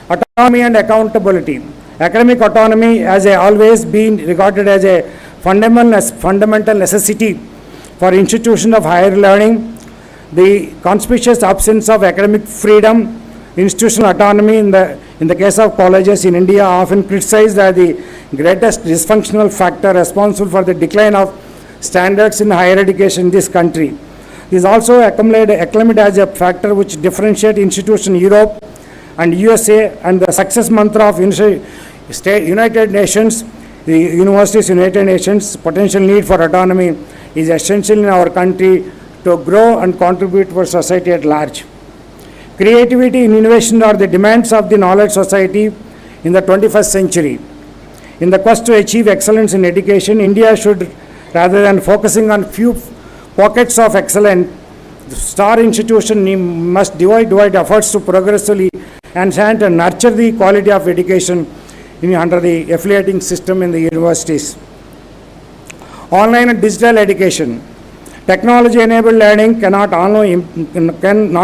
Autonomy and accountability. Academic autonomy has always been regarded as a fundamental necessity for institutions of higher learning. The conspicuous absence of academic freedom, institutional autonomy in the case of colleges in India often criticized as the greatest dysfunctional factor responsible for the decline of standards in higher education in this country. This is also acclaimed as a factor which differentiates institutions in Europe and USA, and the success mantra of United Nations, the universities United Nations. Potential need for autonomy is essential in our country to grow and contribute for society at large. Creativity and innovation are the demands of the knowledge society in the 21st century. In the quest to achieve excellence in education, India should, rather than focusing on few pockets of excellence, the star institution must divide efforts to progressively enhance and nurture the quality of education under the affiliating system in the universities. Online and digital education. Technology-enabled learning can not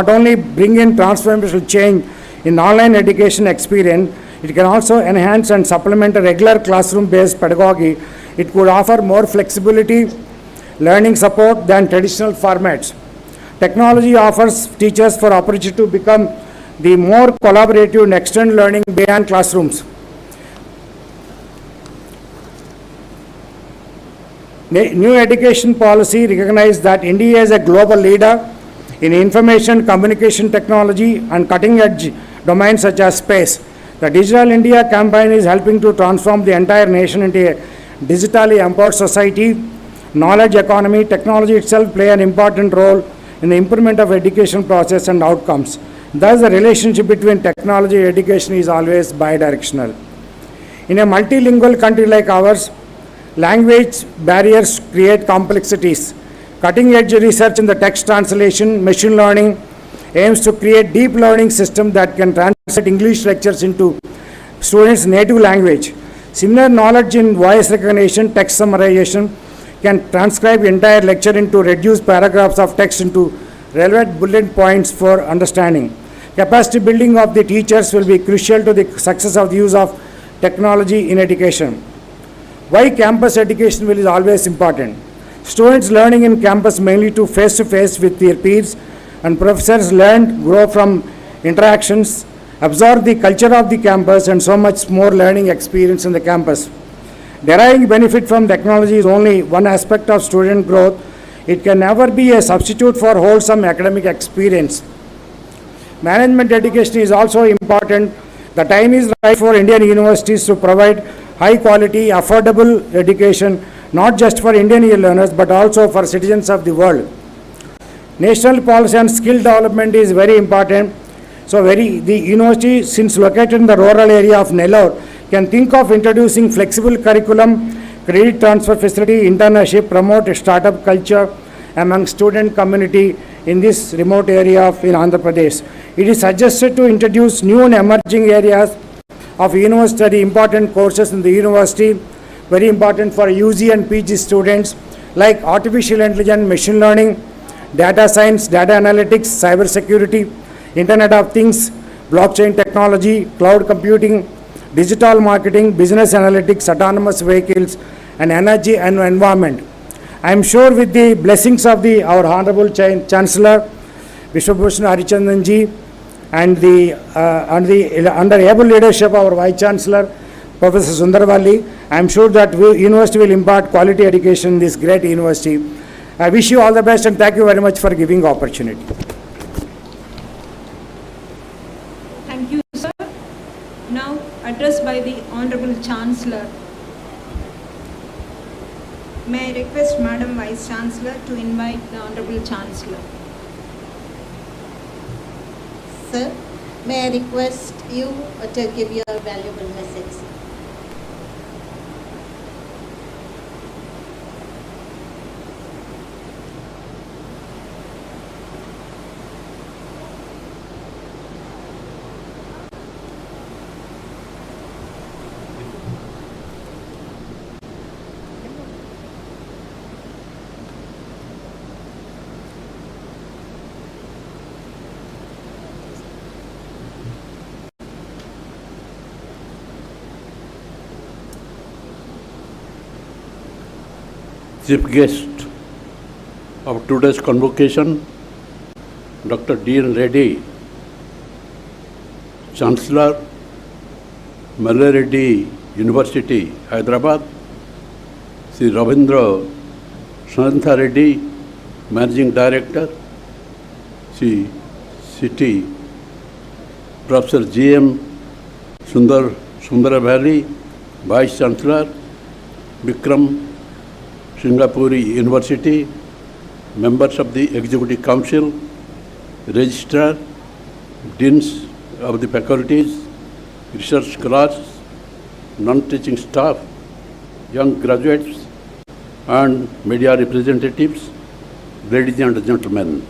only bring in transformational change in online education experience, it can also enhance and supplement a regular classroom-based pedagogy. It could offer more flexibility, learning support than traditional formats. Technology offers teachers for opportunity to become the more collaborative and extend learning beyond classrooms. New education policy recognizes that India is a global leader in information communication technology and cutting-edge domains such as space. The Digital India campaign is helping to transform the entire nation into a digitally empowered society. Knowledge economy, technology itself play an important role in the improvement of education process and outcomes. Thus, the relationship between technology and education is always bidirectional. In a multilingual country like ours, language barriers create complexities. Cutting-edge research in the text translation, machine learning aims to create deep learning system that can translate English lectures into students' native language. Similar knowledge in voice recognition, text summarization can transcribe entire lecture into reduced paragraphs of text into relevant bullet points for understanding. Capacity building of the teachers will be crucial to the success of the use of technology in education. Why campus education is always important? Students learning in campus mainly to face-to-face with their peers, and professors learn, grow from interactions, absorb the culture of the campus, and so much more learning experience in the campus. Deriving benefit from technology is only one aspect of student growth. It can never be a substitute for wholesome academic experience. Management education is also important. The time is right for Indian universities to provide high quality, affordable education, not just for Indian learners, but also for citizens of the world. National policy on skill development is very important. The university, since located in the rural area of Nellore, can think of introducing flexible curriculum, credit transfer facility, internship, promote startup culture among student community in this remote area in Andhra Pradesh. It is suggested to introduce new and emerging areas of university, important courses in the university, very important for UG and PG students, like artificial intelligence, machine learning, data science, data analytics, cyber security, Internet of Things, blockchain technology, cloud computing, digital marketing, business analytics, autonomous vehicles, and energy and environment. I am sure with the blessings of our Honorable Chancellor, Vishwabhushan Harichandan ji, and under able leadership of our Vice Chancellor, Professor Sundarvalli, I am sure that university will impart quality education in this great university. I wish you all the best and thank you very much for giving opportunity. Thank you, sir. Now, address by the Honorable Chancellor. May I request Madam Vice Chancellor to invite the Honorable Chancellor. Sir, may I request you to give your valuable message? Chief guest of today's convocation, Dr. D.N. Reddy, Chancellor, Mallareddy University, Hyderabad, Sri Ravindra Shanantha Reddy, Managing Director, Sri City, Professor G.M. Sundara Valley, Vice Chancellor, Vikram Simhapuri University, members of the Executive Council, Registrar, Deans of the faculties, research scholars, non-teaching staff, young graduates, and media representatives, ladies and gentlemen,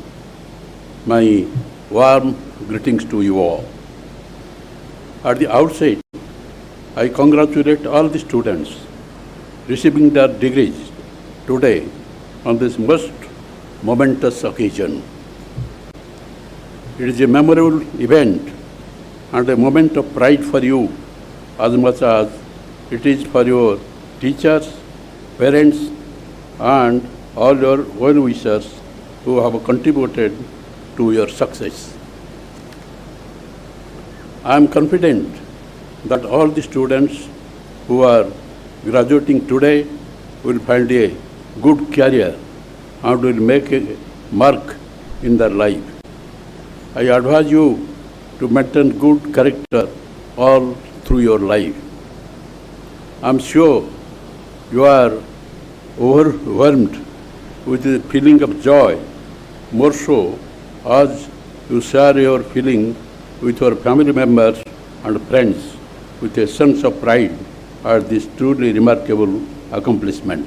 my warm greetings to you all. At the outset, I congratulate all the students receiving their degrees today on this most momentous occasion. It is a memorable event and a moment of pride for you as much as it is for your teachers, parents, and all your well-wishers who have contributed to your success. I am confident that all the students who are graduating today will find a good career and will make a mark in their life. I advise you to maintain good character all through your life. I am sure you are overwhelmed with the feeling of joy, more so as you share your feeling with your family members and friends with a sense of pride at this truly remarkable accomplishment.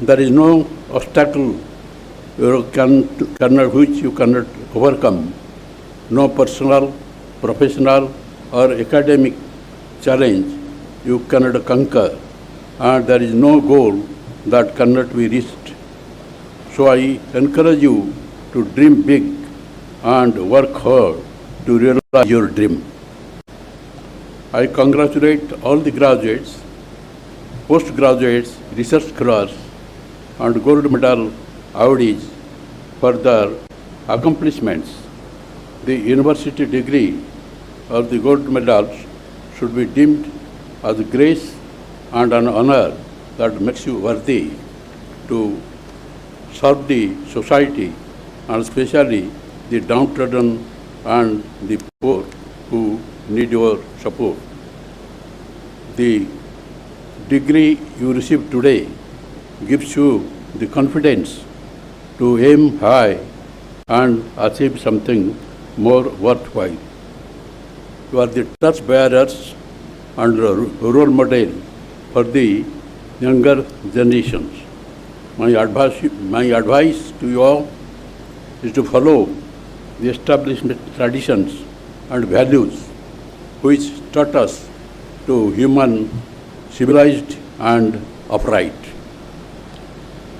There is no obstacle which you cannot overcome, no personal, professional, or academic challenge you cannot conquer, and there is no goal that cannot be reached. So I encourage you to dream big and work hard to realize your dream. I congratulate all the graduates, postgraduates, research scholars, and gold medal awardees for their accomplishments. The university degree or the gold medals should be deemed as a grace and an honor that makes you worthy to serve the society and especially the downtrodden and the poor who need your support. The degree you receive today gives you the confidence to aim high and achieve something more worthwhile. You are the torch bearers and role model for the younger generations. My advice to you all is to follow the established traditions and values which taught us to human, civilized and upright.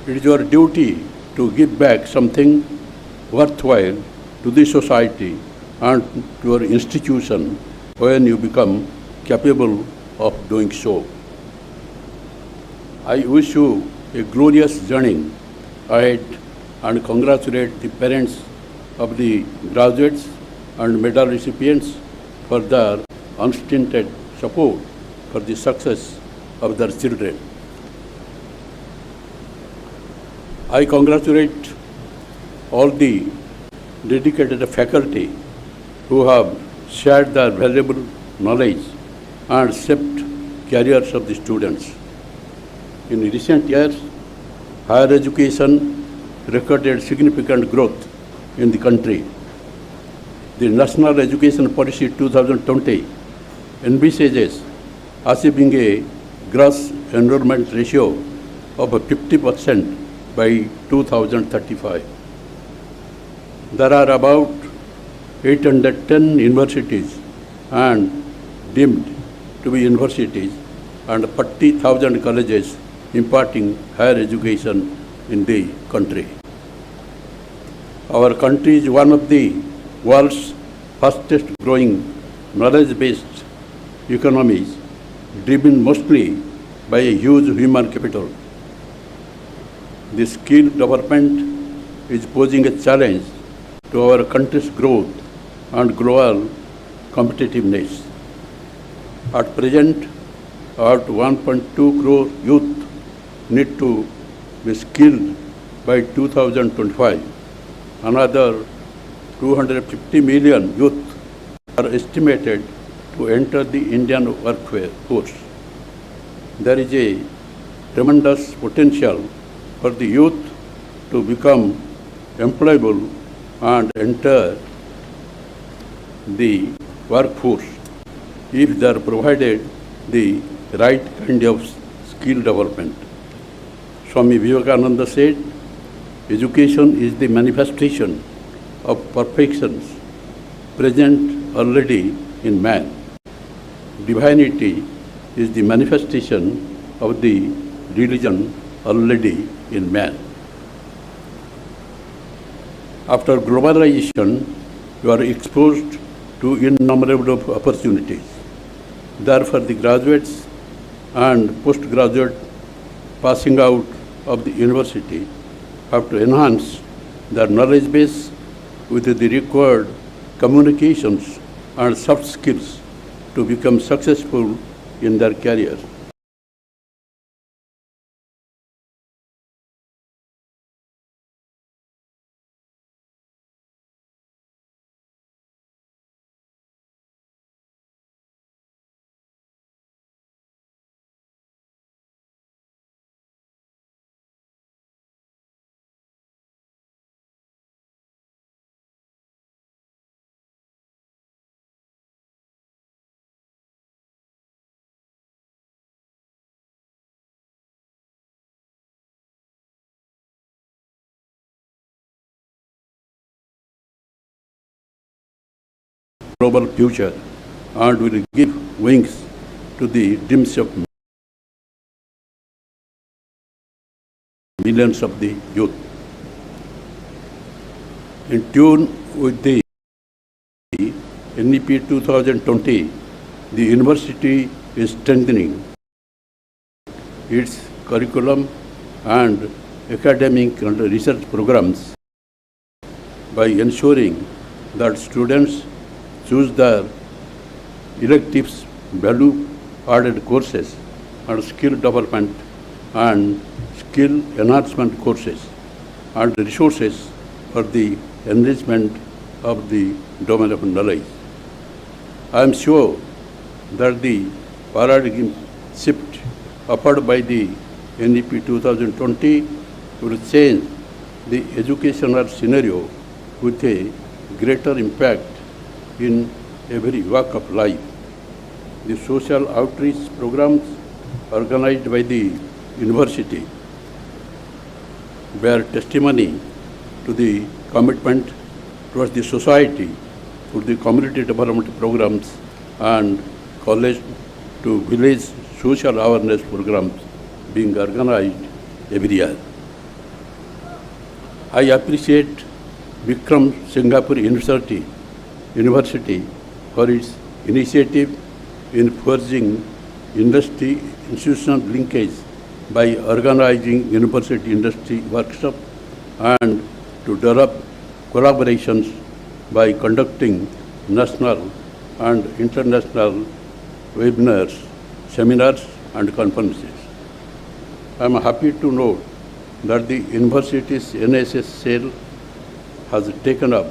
It is your duty to give back something worthwhile to the society and to your institution when you become capable of doing so. I wish you a glorious journey ahead and congratulate the parents of the graduates and medal recipients for their unstinted support for the success of their children. I congratulate all the dedicated faculty who have shared their valuable knowledge and shaped careers of the students. In recent years, higher education recorded significant growth in the country. The National Education Policy 2020 envisages achieving a gross enrollment ratio of 50% by 2035. There are about 810 universities and deemed to be universities and 40,000 colleges imparting higher education in the country. Our country is one of the world's fastest growing knowledge-based economies, driven mostly by a huge human capital. The skill development is posing a challenge to our country's growth and global competitiveness. At present, about 1.2 crore youth need to be skilled by 2025. Another 250 million youth are estimated to enter the Indian workforce. There is a tremendous potential for the youth to become employable and enter the workforce if they are provided the right kind of skill development. Swami Vivekananda said, education is the manifestation of perfections present already in man. Divinity is the manifestation of the religion already in man. After globalization, you are exposed to innumerable opportunities. Therefore, the graduates and postgraduate passing out of the university have to enhance their knowledge base with the required communications and soft skills to become successful in their career. Global future and will give wings to the dreams of millions of the youth. In tune with the NEP 2020, the university is strengthening its curriculum and academic and research programs by ensuring that students choose their electives, value-added courses, and skill development and skill enhancement courses, and resources for the enrichment of the domain of knowledge. I am sure that the paradigm shift offered by the NEP 2020 will change the educational scenario with a greater impact in every walk of life. The social outreach programs organized by the university bear testimony to the commitment towards the society through the community development programs and college to village social awareness programs being organized every year. I appreciate Simhapuri University for its initiative in forging industry institutional linkage by organizing university industry workshops and to develop collaborations by conducting national and international webinars, seminars and conferences. I am happy to note that the university's NSS cell has taken up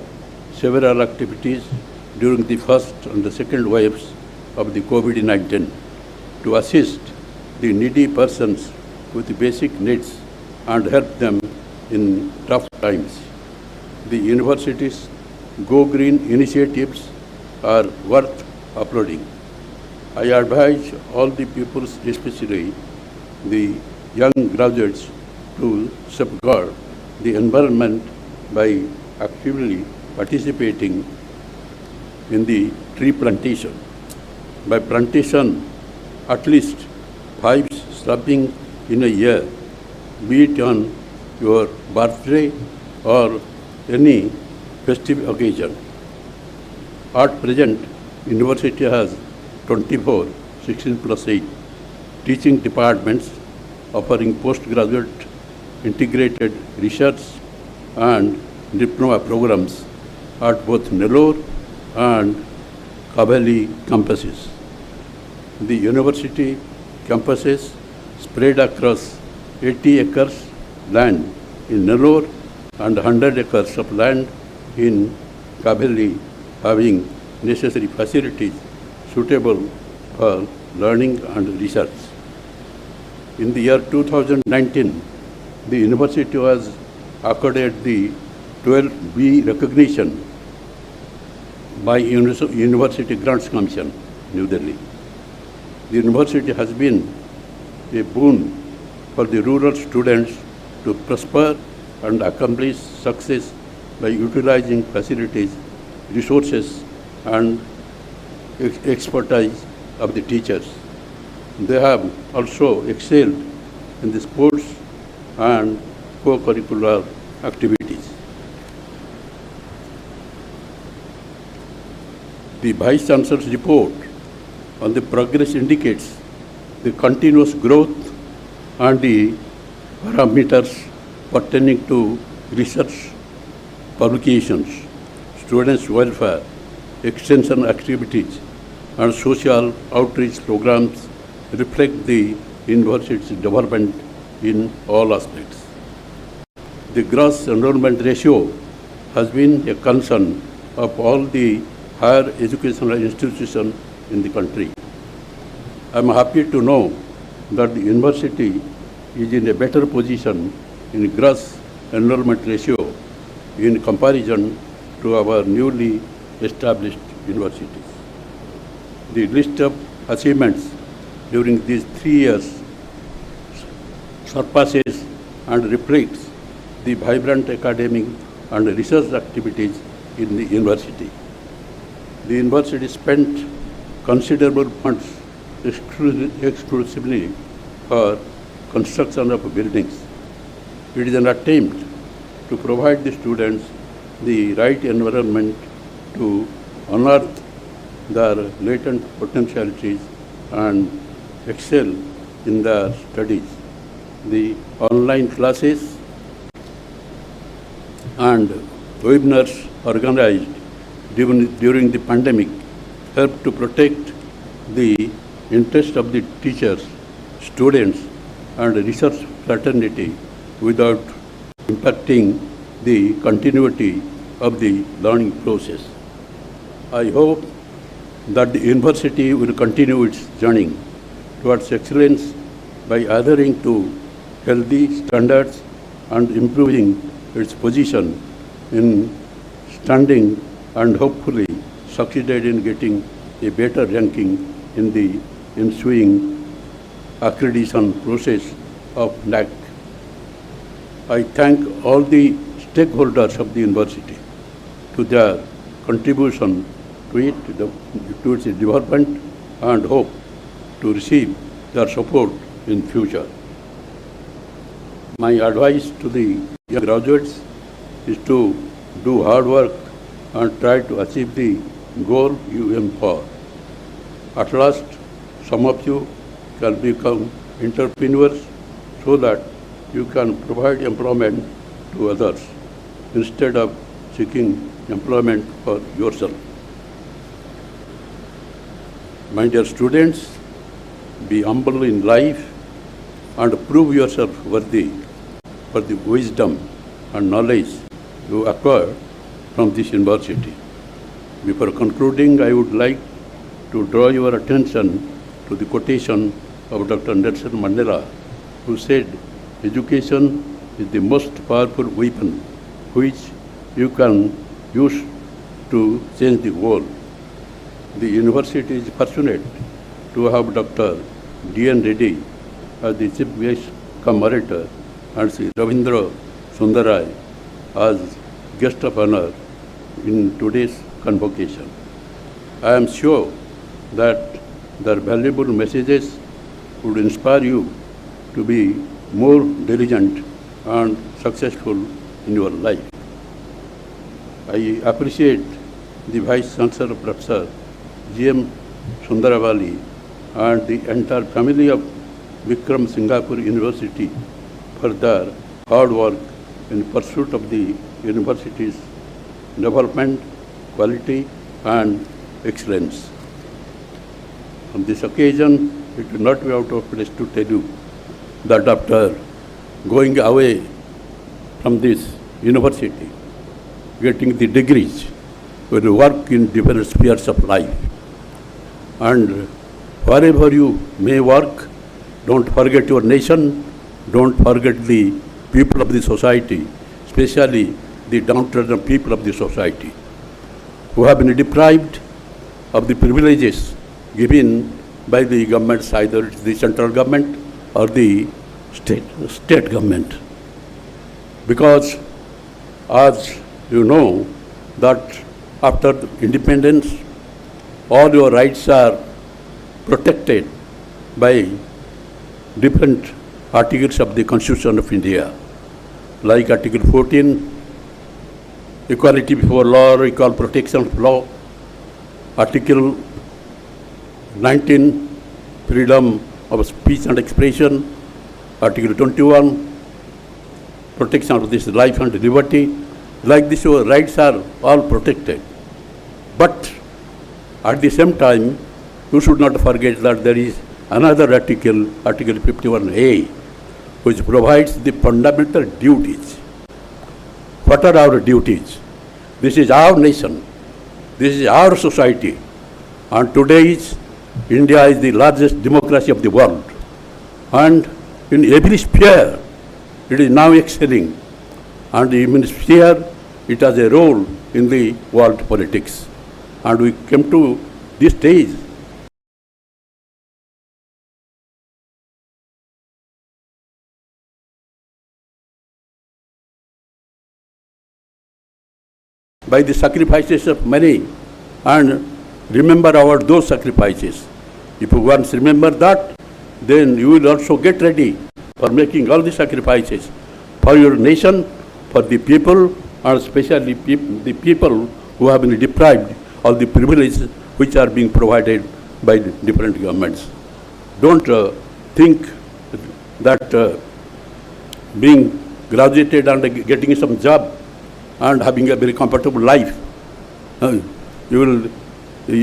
several activities during the first and the second waves of the COVID-19 to assist the needy persons with basic needs and help them in tough times. The university's Go Green initiatives are worth applauding. I advise all the pupils, especially the young graduates, to safeguard the environment by actively participating in the tree plantation. By plantation, at least 5 shrubs in a year, be it on your birthday or any festive occasion. At present, university has 24 16+8 teaching departments offering postgraduate integrated research and diploma programs at both Nellore and Kabeli campuses. The university campuses spread across 80 acres land in Nellore and 100 acres of land in Kabeli, having necessary facilities suitable for learning and research. In the year 2019, the university was accorded the 12B recognition by University Grants Commission, New Delhi. The university has been a boon for the rural students to prosper and accomplish success by utilizing facilities, resources and expertise of the teachers. They have also excelled in the sports and co-curricular activities. The Vice Chancellor's report on the progress indicates the continuous growth and the parameters pertaining to research, publications, students' welfare, extension activities, and social outreach programs reflect the university's development in all aspects. The gross enrollment ratio has been a concern of all the higher educational institutions in the country. I am happy to know that the university is in a better position in gross enrollment ratio in comparison to our newly established universities. The list of achievements during these 3 years surpasses and reflects the vibrant academic and research activities in the university. The university spent considerable funds exclusively for construction of buildings. It is an attempt to provide the students the right environment to unearth their latent potentialities and excel in their studies. The online classes and webinars organized during the pandemic helped to protect the interest of the teachers, students and research fraternity without impacting the continuity of the learning process. I hope that the university will continue its journey towards excellence by adhering to healthy standards and improving its position in standing and hopefully succeeded in getting a better ranking in the ensuing accreditation process of NAC. I thank all the stakeholders of the university to their contribution to its development and hope to receive their support in future. My advice to the young graduates is to do hard work and try to achieve the goal you aim for. At last, some of you can become entrepreneurs so that you can provide employment to others instead of seeking employment for yourself. My dear students, be humble in life and prove yourself worthy for the wisdom and knowledge you acquire from this university. Before concluding, I would like to draw your attention to the quotation of Dr. Nelson Mandela, who said, "Education is the most powerful weapon which you can use to change the world." The university is fortunate to have Dr. D.N. Reddy as the Chief Guest cum Orator and Sri Ravindra as Guest of Honor in today's convocation. I am sure that their valuable messages would inspire you to be more diligent and successful in your life. I appreciate the Vice Chancellor Professor G.M. Sundaravali and the entire family of Vikrama Simhapuri University for their hard work in pursuit of the university's development, quality and excellence. On this occasion, it will not be out of place to tell you that after going away from this university, getting the degrees, we will work in different spheres of life. And wherever you may work, don't forget your nation, don't forget the people of the society, especially the downtrodden people of the society, who have been deprived of the privileges given by the governments, either the central government or the state government. Because as you know that after independence, all your rights are protected by different articles of the Constitution of India, like Article 14, equality before law or equal protection of law, Article 19, freedom of speech and expression, Article 21, protection of this life and liberty. Like this, your rights are all protected. But at the same time, you should not forget that there is another article, Article 51A, which provides the fundamental duties. What are our duties? This is our nation. This is our society. And today's India is the largest democracy of the world. And in every sphere, it is now excelling. And in sphere, it has a role in the world politics. And we came to this stage by the sacrifices of many, and remember those sacrifices. If you once remember that, then you will also get ready for making all the sacrifices for your nation, for the people, and especially the people who have been deprived of the privileges which are being provided by the different governments. Don't think that being graduated and getting some job and having a very comfortable life, you will,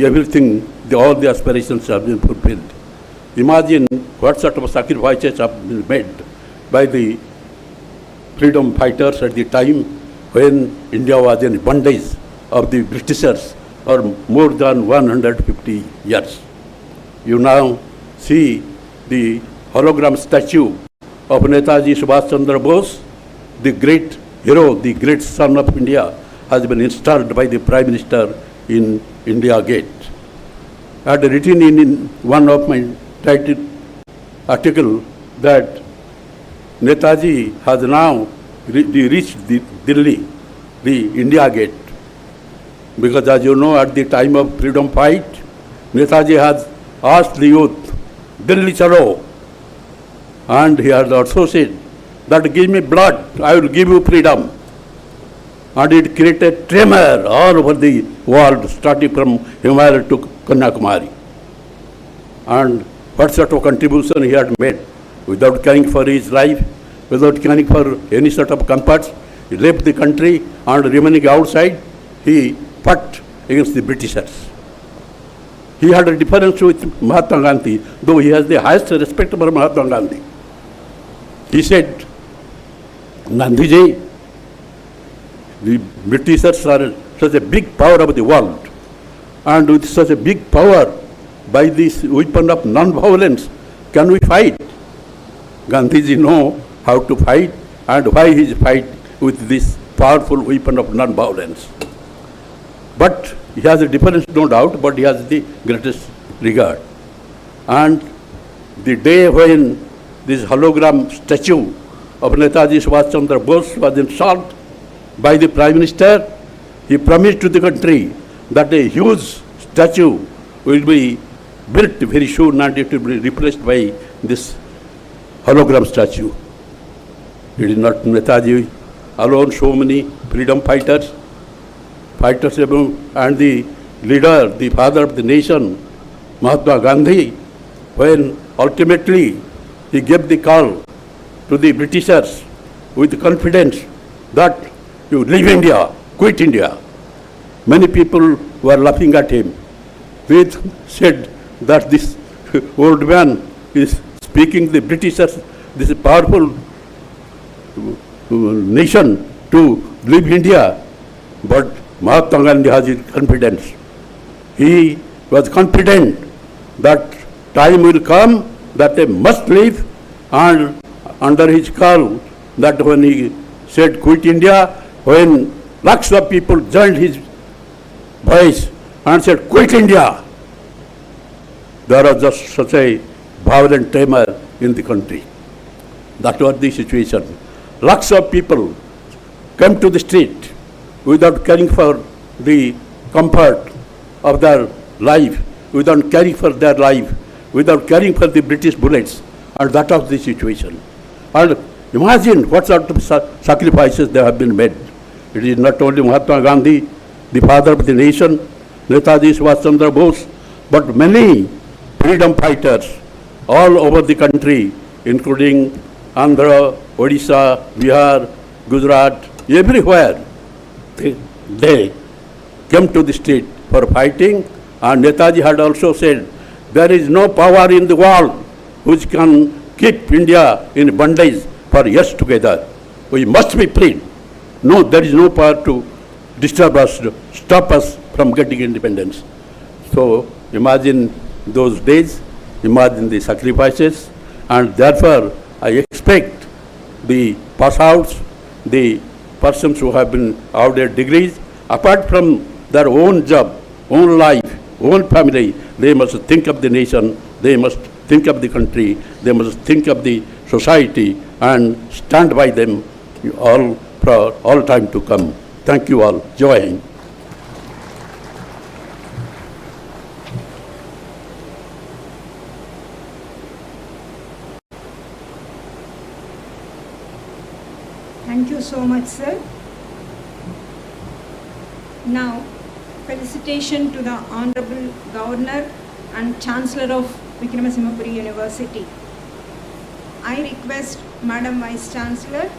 everything, all the aspirations have been fulfilled. Imagine what sort of sacrifices have been made by the freedom fighters at the time when India was in bondage of the Britishers for more than 150 years. You now see the hologram statue of Netaji Subhash Chandra Bose, the great hero, the great son of India, has been installed by the Prime Minister in India Gate. I had written in one of my title article that Netaji has now reached Delhi, the India Gate. Because as you know, at the time of freedom fight, Netaji has asked the youth, Delhi chalo. And he has also said that give me blood, I will give you freedom. And it created tremor all over the world, starting from Himalaya to Kanyakumari. And what sort of contribution he had made without caring for his life, without caring for any sort of comforts. He left the country and remaining outside, he fought against the Britishers. He had a difference with Mahatma Gandhi, though he has the highest respect for Mahatma Gandhi. He said, Gandhiji, the Britishers are such a big power of the world, and with such a big power, by this weapon of non-violence, can we fight? Gandhiji know how to fight and why he is fight with this powerful weapon of non-violence. But he has a difference, no doubt, but he has the greatest regard. And the day when this hologram statue of Netaji Subhash Chandra Bose was installed by the Prime Minister, he promised to the country that a huge statue will be built very soon and it will be replaced by this hologram statue. It is not Netaji alone, so many freedom fighters, and the leader, the father of the nation, Mahatma Gandhi, when ultimately he gave the call to the Britishers with confidence that you leave India, quit India. Many people were laughing at him. They said that this old man is speaking the Britishers, this powerful nation to leave India. But Mahatma Gandhi has his confidence. He was confident that time will come that they must leave, and under his call, that when he said quit India, when lakhs of people joined his voice and said quit India, there was just such a violent tremor in the country. That was the situation. Lakhs of people came to the street without caring for the comfort of their life, without caring for their life, without caring for the British bullets, and that was the situation. And imagine what sort of sacrifices they have been made. It is not only Mahatma Gandhi, the father of the nation, Netaji Subhash Chandra Bose, but many freedom fighters all over the country, including Andhra, Odisha, Bihar, Gujarat, everywhere. They came to the street for fighting, and Netaji had also said, there is no power in the world which can keep India in bondage for years together. We must be free. No, there is no power to disturb us, to stop us from getting independence. So imagine those days, imagine the sacrifices, and therefore I expect the pass-outs, the persons who have been awarded degrees, apart from their own job, own life, own family, they must think of the nation, they must think of the country, they must think of the society and stand by them all for all time to come. Thank you all. Jai Hind. Thank you so much, sir. Now, felicitation to the Honorable Governor and Chancellor of Vikrama Simhapuri University. I request Madam Vice Chancellor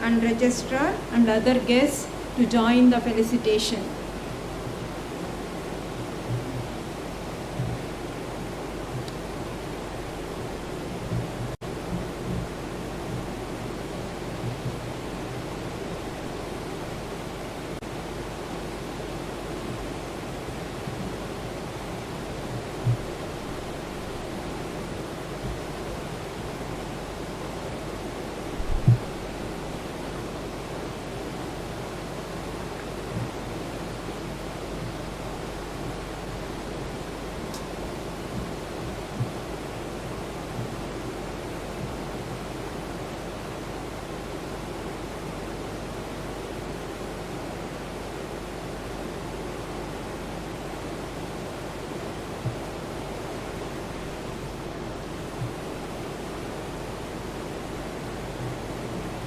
and Registrar and other guests to join the felicitation.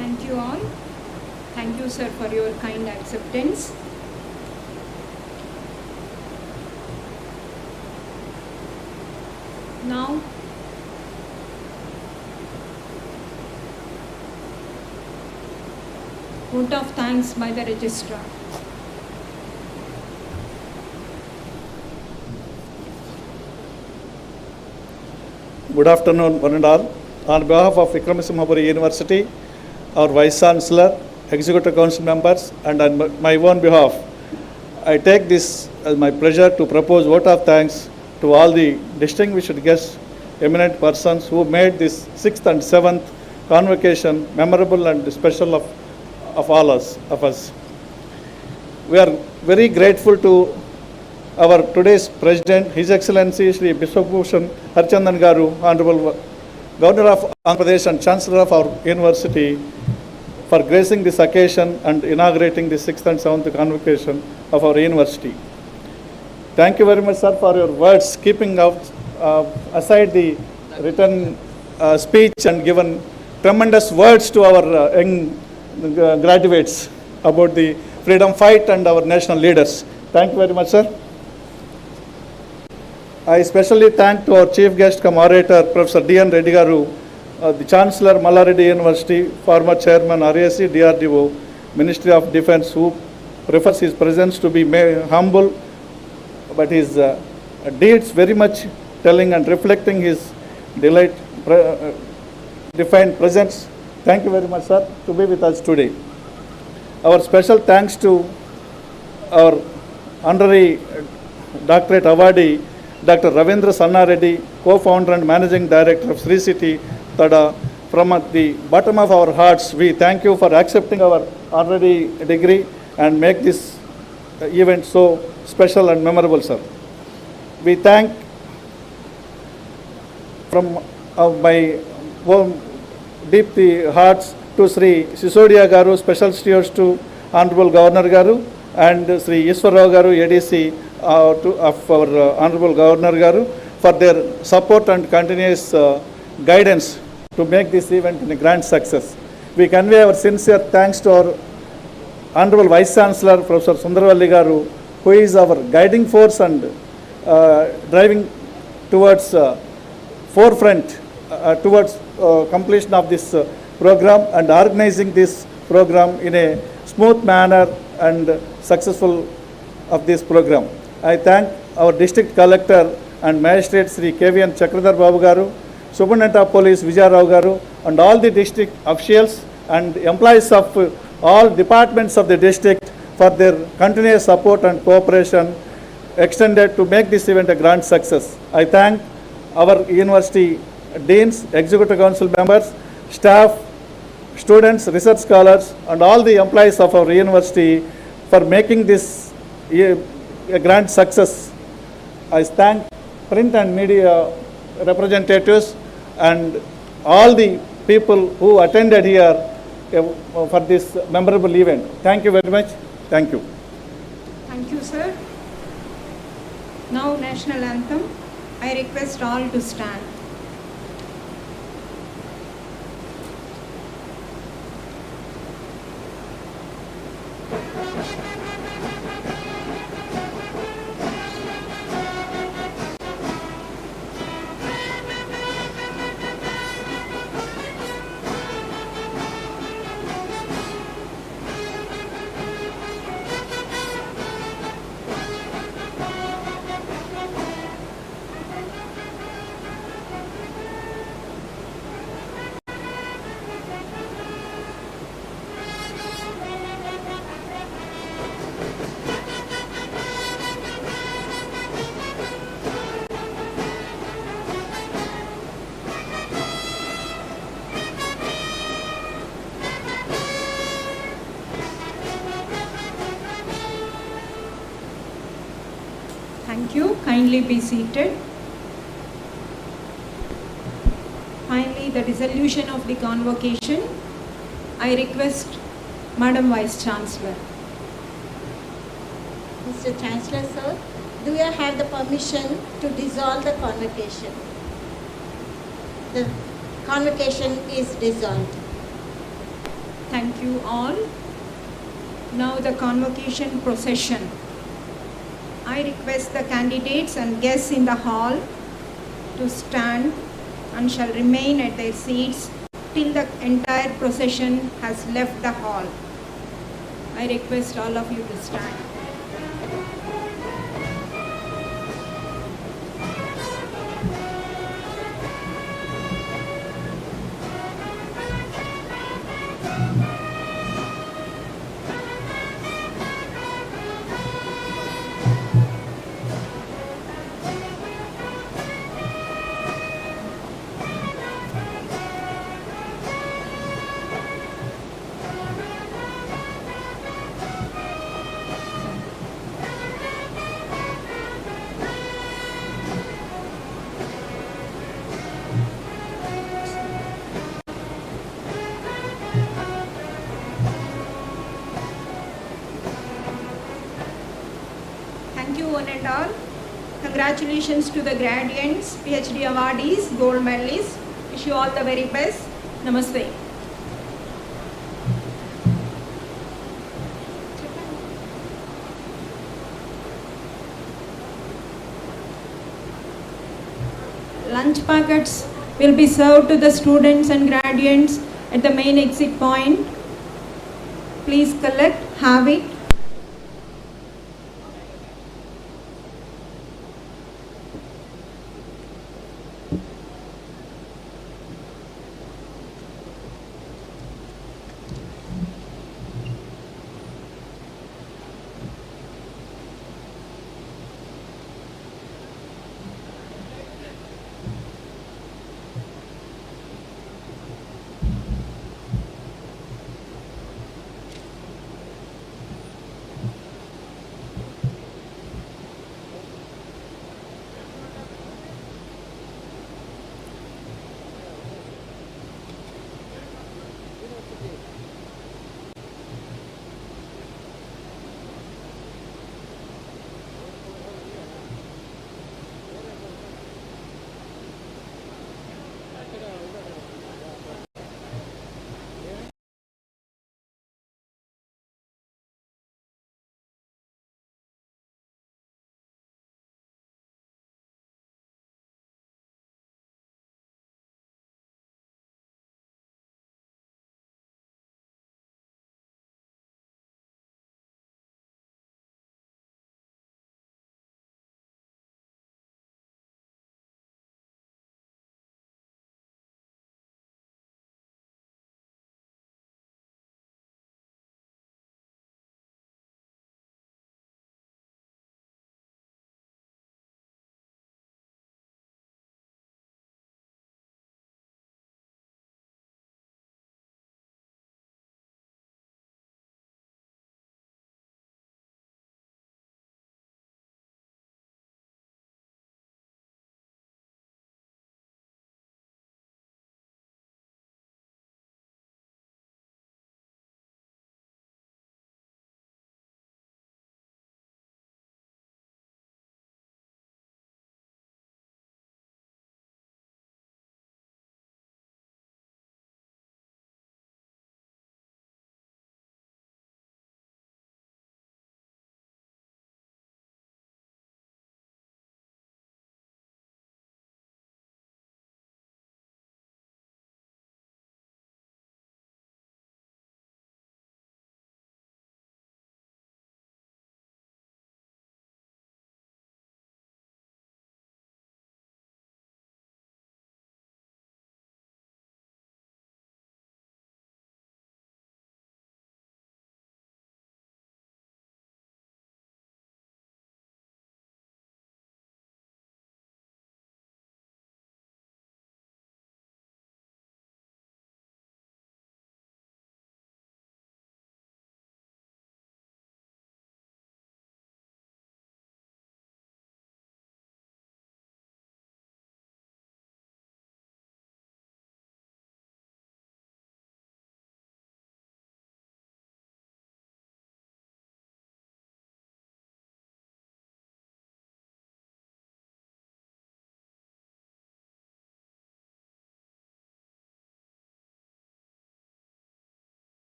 Thank you all. Thank you, sir, for your kind acceptance. Now, vote of thanks by the registrar. Good afternoon, one and all. On behalf of Vikrama Simhapuri University, our Vice Chancellor, Executive Council members, and on my own behalf, I take this as my pleasure to propose vote of thanks to all the distinguished guests, eminent persons who made this 6th and 7th convocation memorable and special of all of us. We are very grateful to our today's President, His Excellency Shri Vishwabhushan Harichandan Garu, Honorable Governor of Andhra Pradesh and Chancellor of our university, for gracing this occasion and inaugurating the 6th and 7th convocation of our university. Thank you very much, sir, for your words, keeping out aside the written speech and given tremendous words to our young graduates about the freedom fight and our national leaders. Thank you very much, sir. I especially thank to our chief guest cum orator, Professor D.N. Reddy Garu, the Chancellor, Mallareddy University, former Chairman, RAC, DRDO, Ministry of Defence, who prefers his presence to be humble, but his deeds very much telling and reflecting his defined presence. Thank you very much, sir, to be with us today. Our special thanks to our honorary doctorate awardee, Dr. Ravindra Sanna Reddy, co-founder and managing director of Sri City, Tada. From the bottom of our hearts, we thank you for accepting our honorary degree and make this event so special and memorable, sir. We thank from my warm, deep the hearts to Sri Sisodia Garu, special stewards to Honorable Governor Garu, and Sri Iswarrao Garu, ADC of our Honorable Governor Garu, for their support and continuous guidance to make this event a grand success. We convey our sincere thanks to our Honorable Vice Chancellor, Professor Sundarvalli Garu, who is our guiding force and driving towards forefront towards completion of this program and organizing this program in a smooth manner and successful of this program. I thank our district collector and magistrate Sri KVN Chakradhar Babu Garu, Superintendent of Police Vijay Rao Garu, and all the district officials and employees of all departments of the district for their continuous support and cooperation extended to make this event a grand success. I thank our university deans, executive council members, staff, students, research scholars, and all the employees of our university for making this a grand success. I thank print and media representatives and all the people who attended here for this memorable event. Thank you very much. Thank you. Thank you, sir. Now, National Anthem. I request all to stand. Thank you. Kindly be seated. Finally, the dissolution of the convocation. I request Madam Vice Chancellor. Mr. Chancellor, sir, do you have the permission to dissolve the convocation? The convocation is dissolved. Thank you all. Now the convocation procession. I request the candidates and guests in the hall to stand and shall remain at their seats till the entire procession has left the hall. I request all of you to stand. Thank you one and all. Congratulations to the graduates, PhD awardees, gold medalists. Wish you all the very best. Namaste. Lunch packets will be served to the students and graduates at the main exit point. Please collect, have it